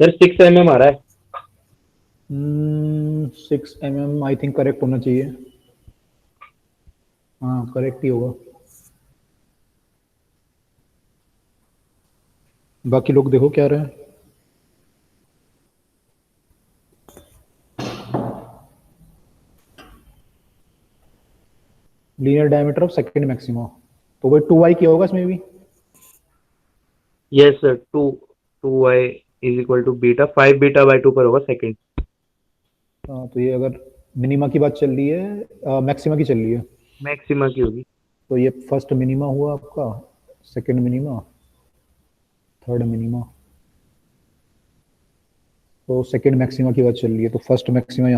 सर 6 mm आ रहा है। 6 mm आई थिंक करेक्ट होना चाहिए। हाँ करेक्ट ही होगा। बाकी लोग देखो क्या रहे हैं। Linear diameter of second maxima, तो वही 2y क्या होगा इसमें भी। Yes sir, 2y is equal to beta 5 beta by 2 पर होगा सेकंड। हाँ, तो ये अगर मिनिमा की बात चल रही है, मैक्सिमा की चल रही है, मैक्सिमा की होगी। तो ये फर्स्ट मिनिमा हुआ आपका, सेकंड मिनिमा, थर्ड मिनिमा, तो सेकंड मैक्सिमा की बात चल रही है, तो फर्स्ट मैक्सिमा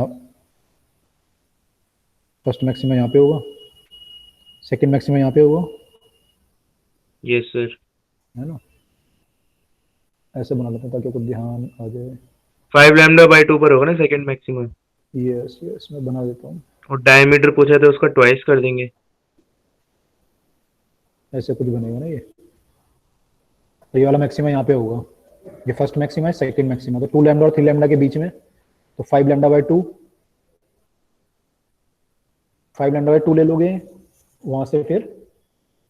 यहाँ पे होगा, सेकंड मैक्सिमा यहाँ पे होगा, यस सर। है ना। ऐसे बना लेते हैं ताकि कुछ ध्यान आ जाए। 5 लैम्डा बाई 2 पर होगा ना सेकंड मैक्सिमा। यस यस, मैं बना देता हूँ। और डायमीटर पूछा था उसका ट्वाइस कर देंगे। ऐसे कुछ बनेगा ना ये, तो ये वाला मैक्सिमा यहाँ पे होगा, ये फर्स्ट मैक्सिमा है, सेकंड मैक्सिमा, तो 2 लैम्डा और 3 लैम्डा के बीच में, तो 5 लैम्डा बाई 2, 5 लैम्डा बाई 2 ले लोगे, वहां से फिर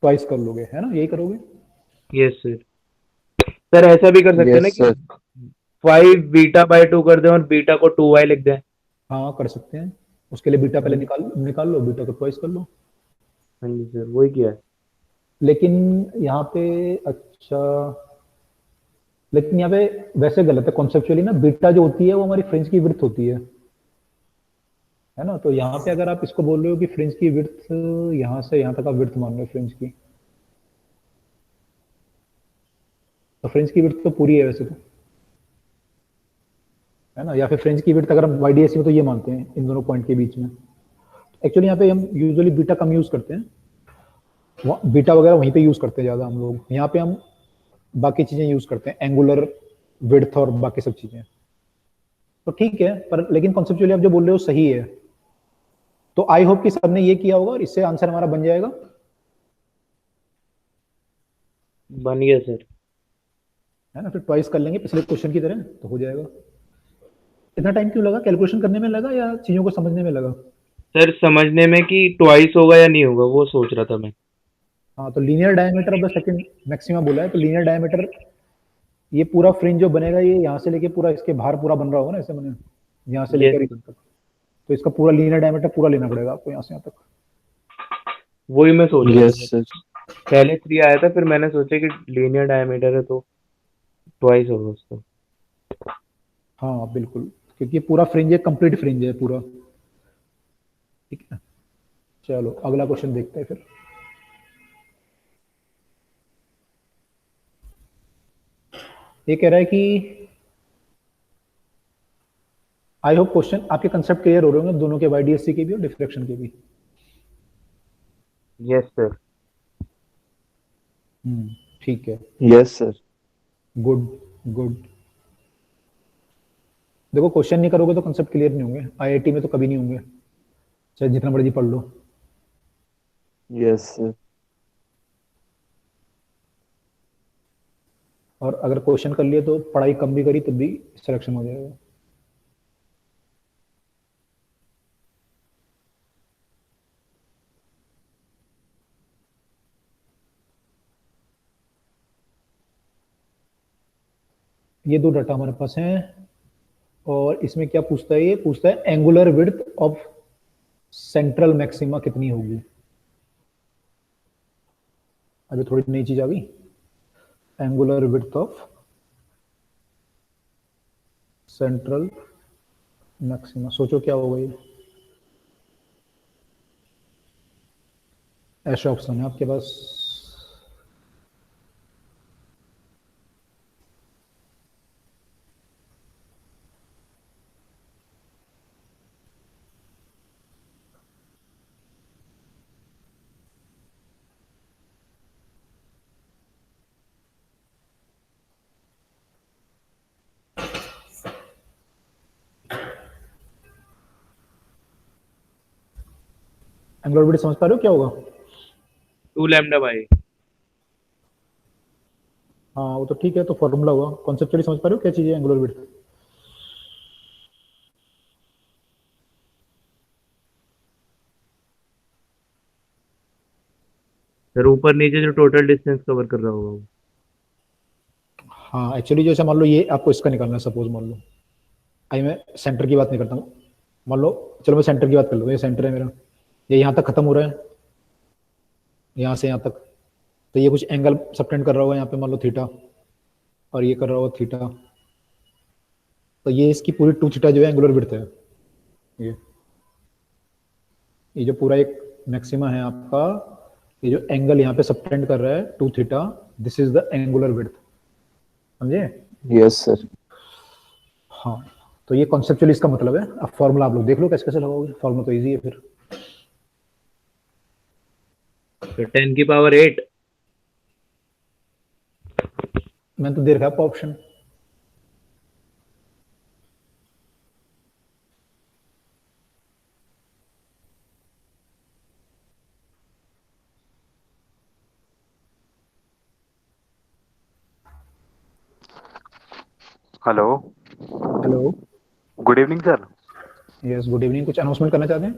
ट्वाइस कर लोगे, है ना, यही करोगे। Yes sir. सर ऐसा भी कर सकते हैं ना यस कि सर। 5 बीटा बाई 2 कर दें और बीटा को 2y लिख दें। हाँ कर सकते हैं, उसके लिए बीटा पहले निकाल लो, बीटा को ट्वाइस कर लो। हाँ जी सर, वही किया है। लेकिन यहाँ पे, अच्छा, लेकिन यहाँ पे वैसे गलत है कॉन्सेप्चुअली ना, बीटा जो होती है वो हमारी फ्रिंज की विड्थ होती है ना। तो यहाँ पे अगर आप इसको बोल रहे हो कि फ्रिंज की विड्थ यहाँ से यहाँ तक आप विड्थ मान रहे हो फ्रिंज की, तो फ्रिंज की विड्थ तो पूरी है वैसे तो, है ना। या फिर फ्रिंज की विड्थ अगर हम वाईडीएसी में तो ये मानते हैं इन दोनों पॉइंट के बीच में। एक्चुअली यहाँ पे हम यूजुअली बीटा कम यूज करते हैं, बीटा वगैरह वहीं पे यूज करते हैं ज्यादा हम लोग। यहाँ पे हम बाकी चीजें यूज करते हैं, एंगुलर विड्थ और बाकी सब चीजें। तो ठीक है, पर लेकिन कॉन्सेप्चुअली आप जो बोल रहे हो सही है। तो आई होप कि सबने ये किया होगा और इससे आंसर हमारा बन जाएगा। बन गया सर। है ना, फिर ट्वाइस कर लेंगे पिछले क्वेश्चन की तरह, तो हो जाएगा। इतना टाइम क्यों लगा, कैलकुलेशन करने में लगा या चीजों को समझने में लगा? सर समझने में कि ट्वाइस होगा या नहीं होगा वो सोच रहा था मैं। हाँ, तो linear diameter of the second maxima बोला है, तो लीनियर डायमीटर, ये पूरा फ्रिंज जो बनेगा ये यहाँ से लेके पूरा इसके बाहर पूरा बन रहा होगा ना, ऐसे बने यहाँ से लेकर इधर तक, तो इसका पूरा लीनियर डायमीटर पूरा लेना पड़ेगा आपको यहाँ से यहाँ तक। वही मैं सोच रहा यस था। सर। पहले 3 आया था, फिर मैंने सोचा कि लीनियर डायमीटर है तो ट्वाइस होगा उसका। हाँ बिल्कुल, क्योंकि ये पूरा फ्रिंज है, कंप्लीट फ्रिंज है पूरा। ठीक है, चलो अगला क्वेश्चन देखते हैं फिर। ये कह रहा है कि आई होप क्वेश्चन आपके कंसेप्ट क्लियर हो रहे होंगे दोनों के, वाईडीएससी के भी और डिफ्रैक्शन के भी। Yes sir. ठीक है, यस सर। Good good. देखो क्वेश्चन नहीं करोगे तो कंसेप्ट क्लियर नहीं होंगे, आईआईटी में तो कभी नहीं होंगे, चाहे जितना मर्जी पढ़ लो। Yes sir. और अगर क्वेश्चन कर लिए तो पढ़ाई कम भी करी तब भी सिलेक्शन हो जाएगा। ये दो डाटा हमारे पास हैं, और इसमें क्या पूछता है, ये पूछता है angular width of central maxima कितनी होगी। अभी थोड़ी नई चीज आ गई, angular width of central maxima, सोचो क्या होगा ये। ऐसे ऑप्शन है आपके पास, एंगुलर विड्थ समझ पा रहे हो क्या होगा? 2 लैम्डा बाई। हाँ वो तो ठीक है, तो फॉर्मूला हुआ, कॉन्सेप्चुअली समझ पा रहे हो क्या चीज है एंगुलर विड्थ? सर ऊपर नीचे जो टोटल डिस्टेंस कवर कर रहा होगा वो। हाँ एक्चुअली जैसे मान लो ये आपको इसका निकालना है, सपोज मान लो, आई मैं सेंटर की बात नहीं करता हूँ, मान लो, चलो मैं सेंटर की बात कर लूँ, ये सेंटर है मेरा, ये यहाँ तक खत्म हो रहा है, यहाँ से यहाँ तक, तो ये कुछ एंगल सबटेंड कर रहा होगा यहाँ पे, मान लो थीटा, और ये कर रहा होगा थीटा, तो ये इसकी पूरी 2 थीटा जो है एंगुलर विड्थ है। ये जो पूरा एक मैक्सिमा है आपका, ये जो एंगल यहाँ पे सबटेंड कर रहा है 2 theta, this is the angular width, समझे? Yes sir. हाँ, तो ये कॉन्सेप्चुअली इसका मतलब है। अब फॉर्मूला आप लोग देख लो कैसे कैसे लगाओगे, फॉर्मूला तो इजी है फिर। तो 10 की पावर 8। मैंने तो दे रखा है आपको option. Hello, hello, good evening sir. Yes good evening. कुछ अनाउंसमेंट करना चाहते हैं?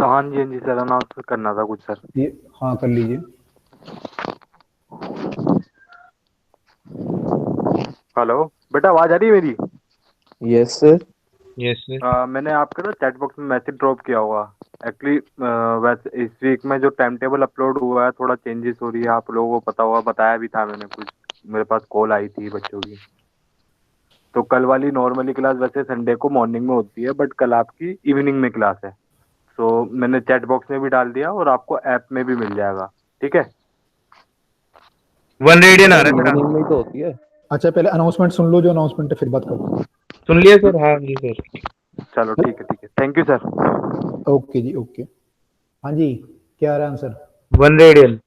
हाँ जी, हाँ जी सर, अनाउंस करना था कुछ सर। ये हाँ कर लीजिए। हेलो बेटा, आवाज आ रही है मेरी? Yes sir. Yes sir. मैंने आपके ना चैट बॉक्स में मैसेज ड्रॉप किया हुआ। एक्चुअली वैसे इस वीक में जो टाइम टेबल अपलोड हुआ है थोड़ा चेंजेस हो रही है, आप लोगों को पता हुआ, बताया भी था मैंने कुछ, मेरे पास कॉल आई थी बच्चों की। तो कल वाली नॉर्मली क्लास वैसे संडे को मॉर्निंग में होती है, बट कल आपकी इवनिंग में क्लास है। तो मैंने चैट बॉक्स में भी डाल दिया और आपको ऐप में भी मिल जाएगा, ठीक है? 1 रेडियन आ रहा है सर। इवनिंग में ही तो होती है। अच्छा पहले अनाउंसमेंट सुन लो, जो अनाउंसमेंट है फिर बात करते हैं। सुन लिया सर? हाँ जी सर। चलो ठीक है, thank you sir. Okay ji, okay. हाँ जी, क्या आ रहा है आंसर? 1 रेडियन।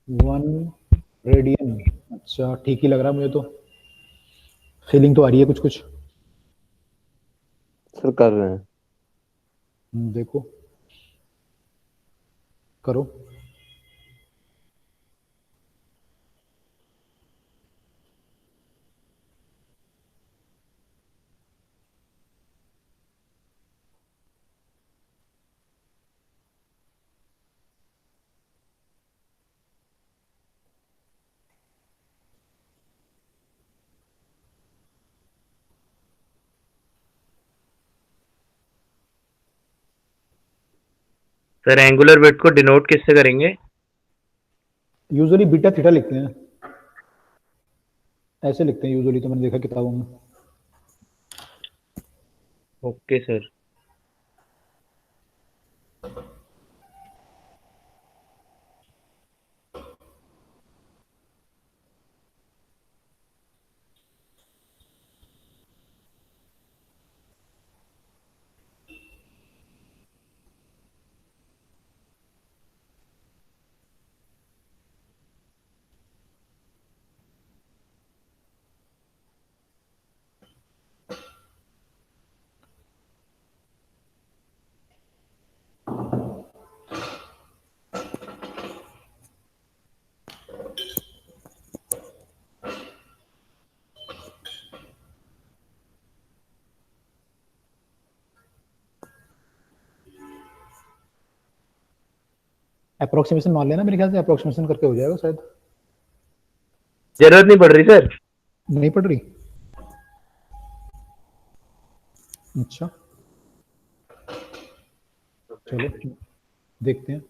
1 रेडियन। अच्छा ठीक ही लग रहा है मुझे तो, फीलिंग तो आ रही है कुछ कुछ। सर कर रहे हैं। देखो करो। सर एंगुलर वेट को डिनोट किससे करेंगे? यूजुअली बीटा थीटा लिखते हैं, ऐसे लिखते हैं यूजुअली, तो मैंने देखा किताबों में। Okay sir. अप्रोक्सीमेशन मान लेना, मेरे ख्याल से अप्रोक्सीमेशन करके हो जाएगा शायद। जरूरत नहीं पड़ रही सर। नहीं पड़ रही? अच्छा चलो देखते हैं।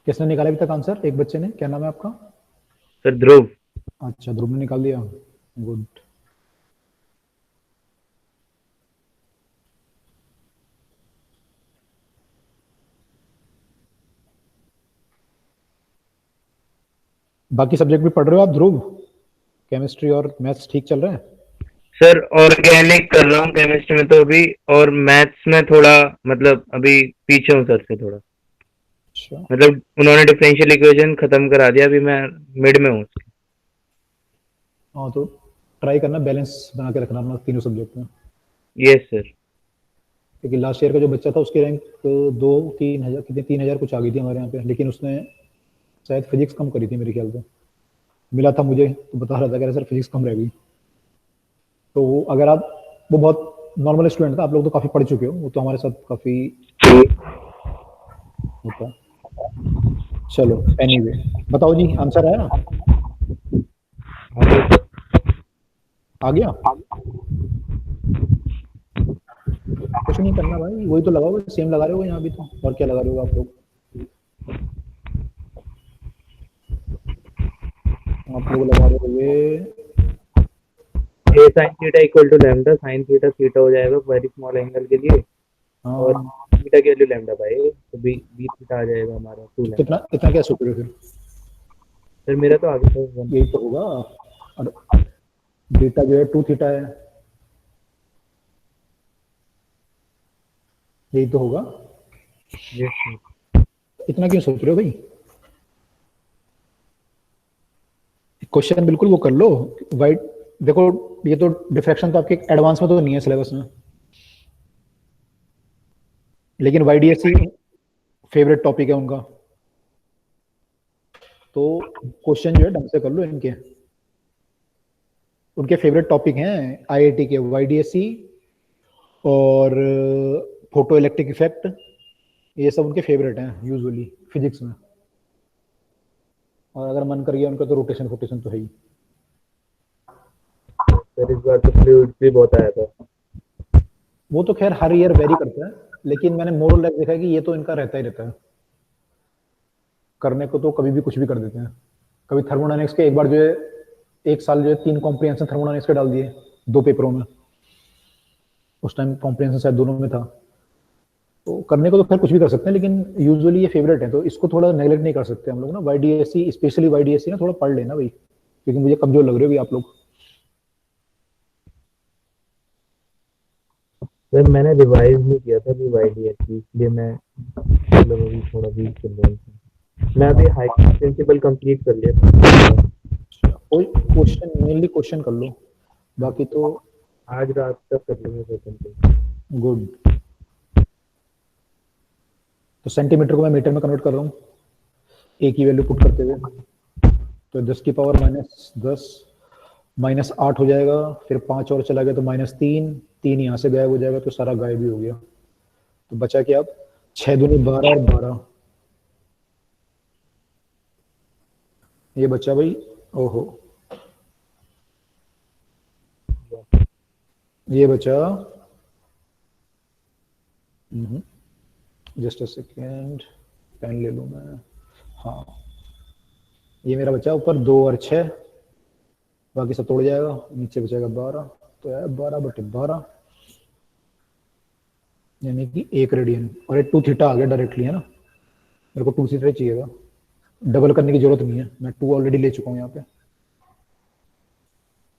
किसने निकाला अभी तक आंसर? एक बच्चे ने, क्या नाम है आपका? सर ध्रुव। अच्छा ध्रुव ने निकाल दिया, गुड। बाकी सब्जेक्ट भी पढ़ रहे हो आप ध्रुव? केमिस्ट्री और मैथ्स ठीक चल रहा है? सर ऑर्गेनिक कर रहा हूँ केमिस्ट्री में तो अभी, और मैथ्स में थोड़ा मतलब अभी पीछे हूँ सर से थोड़ा। अच्छा मतलब उन्होंने डिफरेंशियल इक्वेशन खत्म करा दिया, अभी मैं मिड में हूँ। हाँ, तो ट्राई करना बैलेंस बना के रखना अपना तीनों सब्जेक्ट में। Yes sir. क्योंकि लास्ट ईयर का जो बच्चा था उसकी रैंक 2-3 हजार कितने 3 हजार कुछ आ गई थी हमारे यहाँ पे, लेकिन उसने शायद फिजिक्स कम करी थी मेरे ख्याल से। मिला था मुझे तो बता रहा था, कह रहा सर फिजिक्स कम रह गई। तो अगर आप, वो बहुत नॉर्मल स्टूडेंट था, आप लोग तो काफी पढ़ चुके हो, वो तो हमारे साथ काफी होता। चलो एनीवे बताओ जी, आंसर आया ना? आ गया? कुछ नहीं करना भाई, वही तो लगाओगे, सेम लगा रहे हो यहाँ भी तो, और क्या लगा रहे हो आप लोग? आप लोग लगा रहे हो ये a sin theta equal to lambda, sin theta theta हो जाएगा वेरी स्मॉल एंगल के लिए, और हाँ, थीटा के लिए लैम्डा भाई, तो बी थीटा आ जाएगा हमारा 2 लैम्डा। कितना इतना क्या सोच रहे हो फिर? फिर मेरा तो आगे तो यही तो होगा, और बीटा जो है 2 थीटा है, यही तो होगा। इतना क्यों सोच रहे हो भाई? क्वेश्चन बिल्कुल वो कर लो। वाइट देखो, ये तो डिफ्रैक्शन तो आपके एडवांस में तो नहीं है सिलेबस में, लेकिन वाईडीएससी फेवरेट टॉपिक है उनका, तो क्वेश्चन जो है ढंग से कर लो इनके। उनके फेवरेट टॉपिक हैं आईआईटी के, वाईडीएससी और फोटो इलेक्ट्रिक इफेक्ट, ये सब उनके फेवरेट हैं यूजुअली फिजिक्स में। और अगर मन कर गया उनका तो रोटेशन फोटेशन तो है ही। फिर इस बार तो फ्लूइड भी बहुत आया था। वो तो खैर हर ईयर वेरी करता है, लेकिन मैंने मोर और लेस देखा है कि ये तो इनका रहता ही रहता है, करने को तो कभी भी कुछ भी कर देते हैं। कभी थर्मोडायनेमिक्स के एक बार जो है, एक साल जो है 3 कॉम्प्रिहेंशन थर्मोडायनेमिक्स के डाल दिए 2 पेपरों में, उस टाइम कॉम्प्रिहेंशन शायद दोनों में था। तो करने को तो खैर कुछ भी कर सकते हैं, लेकिन यूजुअली ये फेवरेट है, तो इसको थोड़ा नेगलेक्ट नहीं कर सकते हम लोग ना। वाईडीएससी स्पेशली वाईडीएससी ना थोड़ा पढ़ लेना भाई, क्योंकि मुझे कमजोर लग रहे हो भी आप लोग। सर मैंने रिवाइज नहीं किया था अभी वाईडीएससी, इसलिए मैं मतलब अभी थोड़ा वीक चल रहा हूँ। मैं अभी हाई प्रिंसिपल कंप्लीट कर लिया था। कोई क्वेश्चन मेनली क्वेश्चन कर लो, बाकी तो आज रात तक कर लूंगा क्वेश्चन। गुड। तो सेंटीमीटर को मैं मीटर में कन्वर्ट कर रहा हूँ ए की वैल्यू पुट करते हुए, तो 10 की पावर -10 -8 हो जाएगा, फिर 5 और चला गया तो -3, 3 यहाँ से गायब हो जाएगा, तो सारा गायब ही हो गया। तो बचा क्या अब? 6 दूनी 12 और 12, ये बचा भाई। ओहो, ये बचा, जस्ट अ सेकेंड, पेन ले लूँ मैं। हाँ, ये मेरा बचा ऊपर 2 और 6, बाकी सब तोड़ जाएगा, नीचे बचेगा 12, तो यार 12/12 यानी कि 1 रेडियन, और ये 2 थीटा आ गया डायरेक्टली, है ना? मेरे को 2 थीटा चाहिएगा, डबल करने की जरूरत नहीं है, मैं 2 ऑलरेडी ले चुका हूँ यहाँ पे।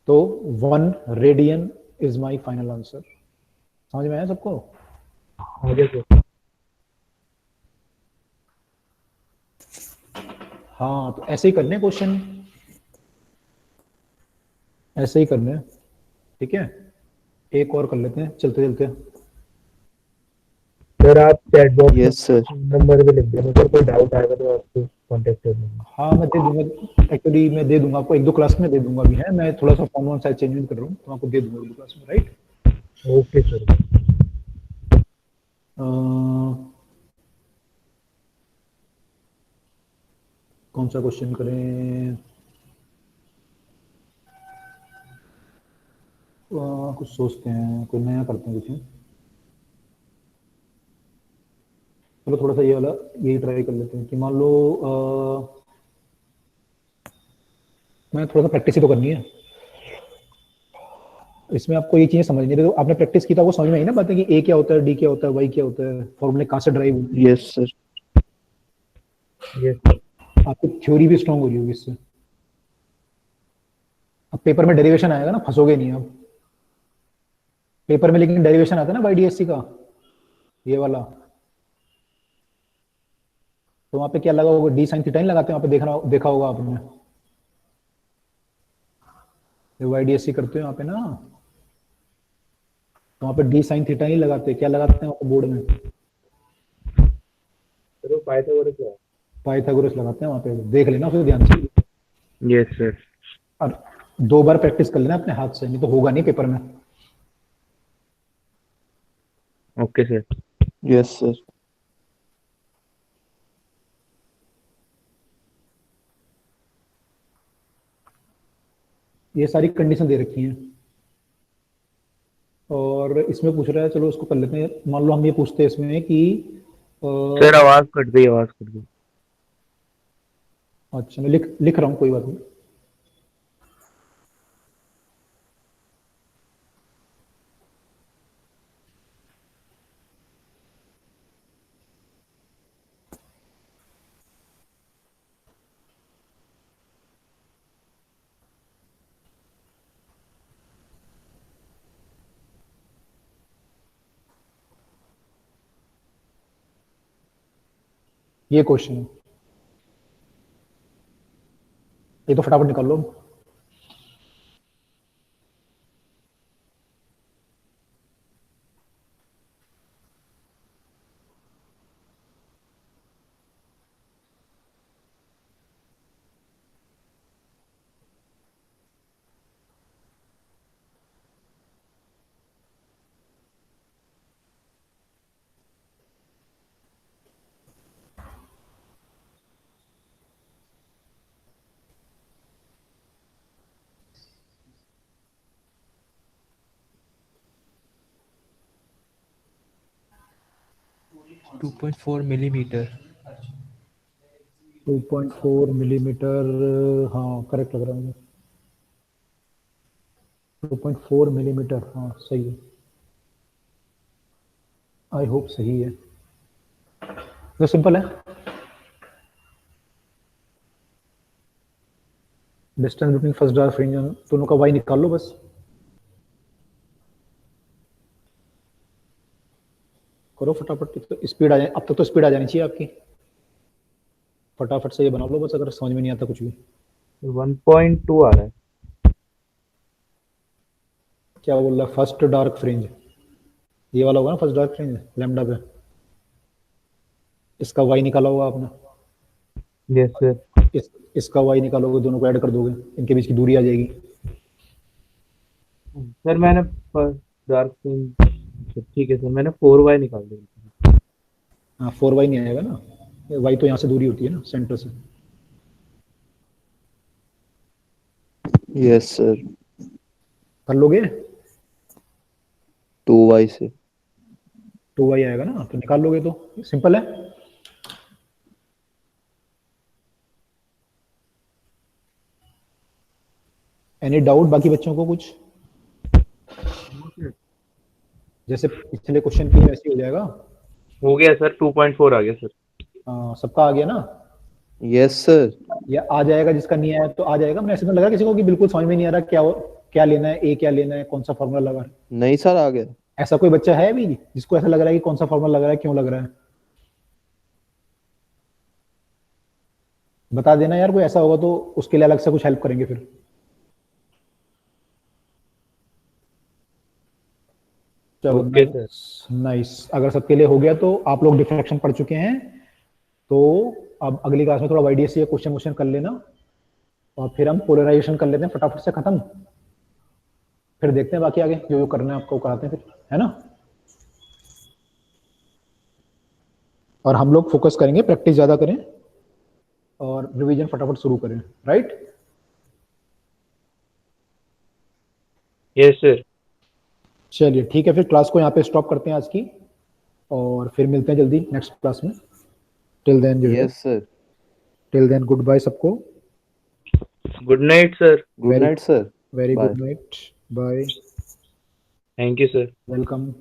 तो 1 radian is my final answer. समझ में आया सबको? आगे से हाँ, तो ऐसे ही करने क्वेश्चन, ऐसे ही करने, ठीक है? एक और कर लेते हैं चलते चलते। सर आप chat box yes sir. Number पे लिख देना, सर कोई डाउट आएगा तो आपको कांटेक्ट कर लेना। हाँ मैं दे दूंगा, एक्चुअली मैं दे दूंगा आपको, 1-2 क्लास में दे दूंगा अभी, है मैं थोड़ा सा फॉर्म वन साइज चेंज कर रहा हूँ, तो आपको दे दूंगा 1-2 क्लास में, राइट? Okay sir. कौन सा क्वेश्चन करें? कुछ सोचते हैं, कोई नया करते हैं कुछ। चलो थोड़ा सा ये वाला यही ट्राई कर लेते हैं कि मान लो मैं थोड़ा सा प्रैक्टिस ही तो करनी है इसमें, आपको ये चीजें समझनी है। तो आपने प्रैक्टिस की था, वो समझ में आई ना बातें कि ए क्या होता है, डी क्या होता है, वाई क्या होता है, फॉर्मूले कहाँ से ड्राइव होते हैं। Yes sir. यस आपकी थ्योरी भी स्ट्रांग हो रही होगी इससे। अब पेपर में डेरिवेशन आएगा ना, फंसोगे नहीं आप पेपर में, लेकिन डेरिवेशन आता है ना वाईडीएससी का, ये वाला, तो वहां पे क्या लगा होगा? डी साइन थीटा नहीं लगाते वहां पे, देखा होगा आपने, वाईडीएससी करते हो यहाँ पे ना, तो वहाँ पे डी साइन थीटा नहीं लगाते, क्या लगाते हैं वहाँ पे बोर्ड में? तो पाइथागोरस है। पाइथागोरस लगाते हैं वहाँ पे, देख लेना फिर ध्यान से। Yes sir. और 2 बार प्रैक्टिस कर लेना अपने हाथ से, नहीं तो होगा नहीं पेपर में। Okay sir. Yes sir. ये सारी कंडीशन दे रखी हैं और इसमें पूछ रहा है, चलो उसको कर लेते हैं। मान लो हम ये पूछते हैं इसमें कि सर आवाज कट गई, आवाज कट गई। अच्छा मैं लिख रहा हूँ, कोई बात नहीं। ये क्वेश्चन है, ये तो फटाफट निकाल लो। Two 2.4 millimetre. 2.4 मिलीमीटर, हाँ करेक्ट लग रहा है मुझे। 2.4 मिलीमीटर, हाँ सही है, आई होप सही है। तो सिंपल है, distance between first dark fringe, दोनों का वाई निकाल लो बस। करो फटाफट, तो स्पीड आ जाए, अब तक तो स्पीड आ जानी चाहिए आपकी। फटाफट से ये बना लो बस, अगर समझ में नहीं आता कुछ भी। 1.2 आ रहा है। क्या बोल रहा है? फर्स्ट डार्क फ्रिंज, ये वाला होगा ना फर्स्ट डार्क फ्रिंज लैम्डा पे, इसका वाई निकाला होगा आपने। Yes sir. इसका वाई निकालोगे, दोनों को ऐड कर दोगे, इनके बीच की दूरी आ जाएगी। सर मैंने डार्क ठीक है सर, मैंने 4y निकाल दिया। हाँ 4y नहीं आएगा ना, वाई तो यहाँ से दूरी होती है ना सेंटर से। Yes sir. कर लोगे? 2y से। 2y आएगा ना, तो निकाल लोगे, तो सिंपल है। एनी डाउट बाकी बच्चों को कुछ? जैसे पिछले क्वेश्चन की वैसे ही हो जाएगा। हो गया सर, 2.4 आ गया सर। सबका आ गया ना? Yes sir. या आ जाएगा, जिसका नहीं आया तो आ जाएगा। मैंने ऐसे तो लगा किसी को कि बिल्कुल समझ में नहीं आ रहा क्या लेना है, ए क्या लेना है, कौन सा फॉर्मूला लगा है। नहीं सर आ गया। ऐसा कोई बच्चा है अभी जिसको ऐसा लग रहा है कि कौन सा फॉर्मूला लग रहा है, क्यों लग रहा है? बता देना यार, कोई ऐसा होगा तो उसके लिए अलग से कुछ हेल्प करेंगे फिर। चलो नाइस, अगर सबके लिए हो गया तो आप लोग डिफ्रैक्शन पढ़ चुके हैं, तो अब अगली क्लास में थोड़ा वाईडीएस से क्वेश्चन कर लेना, और फिर हम पोलराइजेशन कर लेते हैं फटाफट से खत्म, फिर देखते हैं बाकी आगे जो जो करना है आपको कराते हैं फिर, है ना। और हम लोग फोकस करेंगे, प्रैक्टिस ज्यादा करें और रिवीजन फटाफट शुरू करें, राइट? Yes sir. चलिए ठीक है, फिर क्लास को यहाँ पे स्टॉप करते हैं आज की, और फिर मिलते हैं जल्दी नेक्स्ट क्लास में। Till then yes sir. Till then good bye सबको। Good night sir. Good night sir. Very Bye. Good night, bye, thank you sir. Welcome.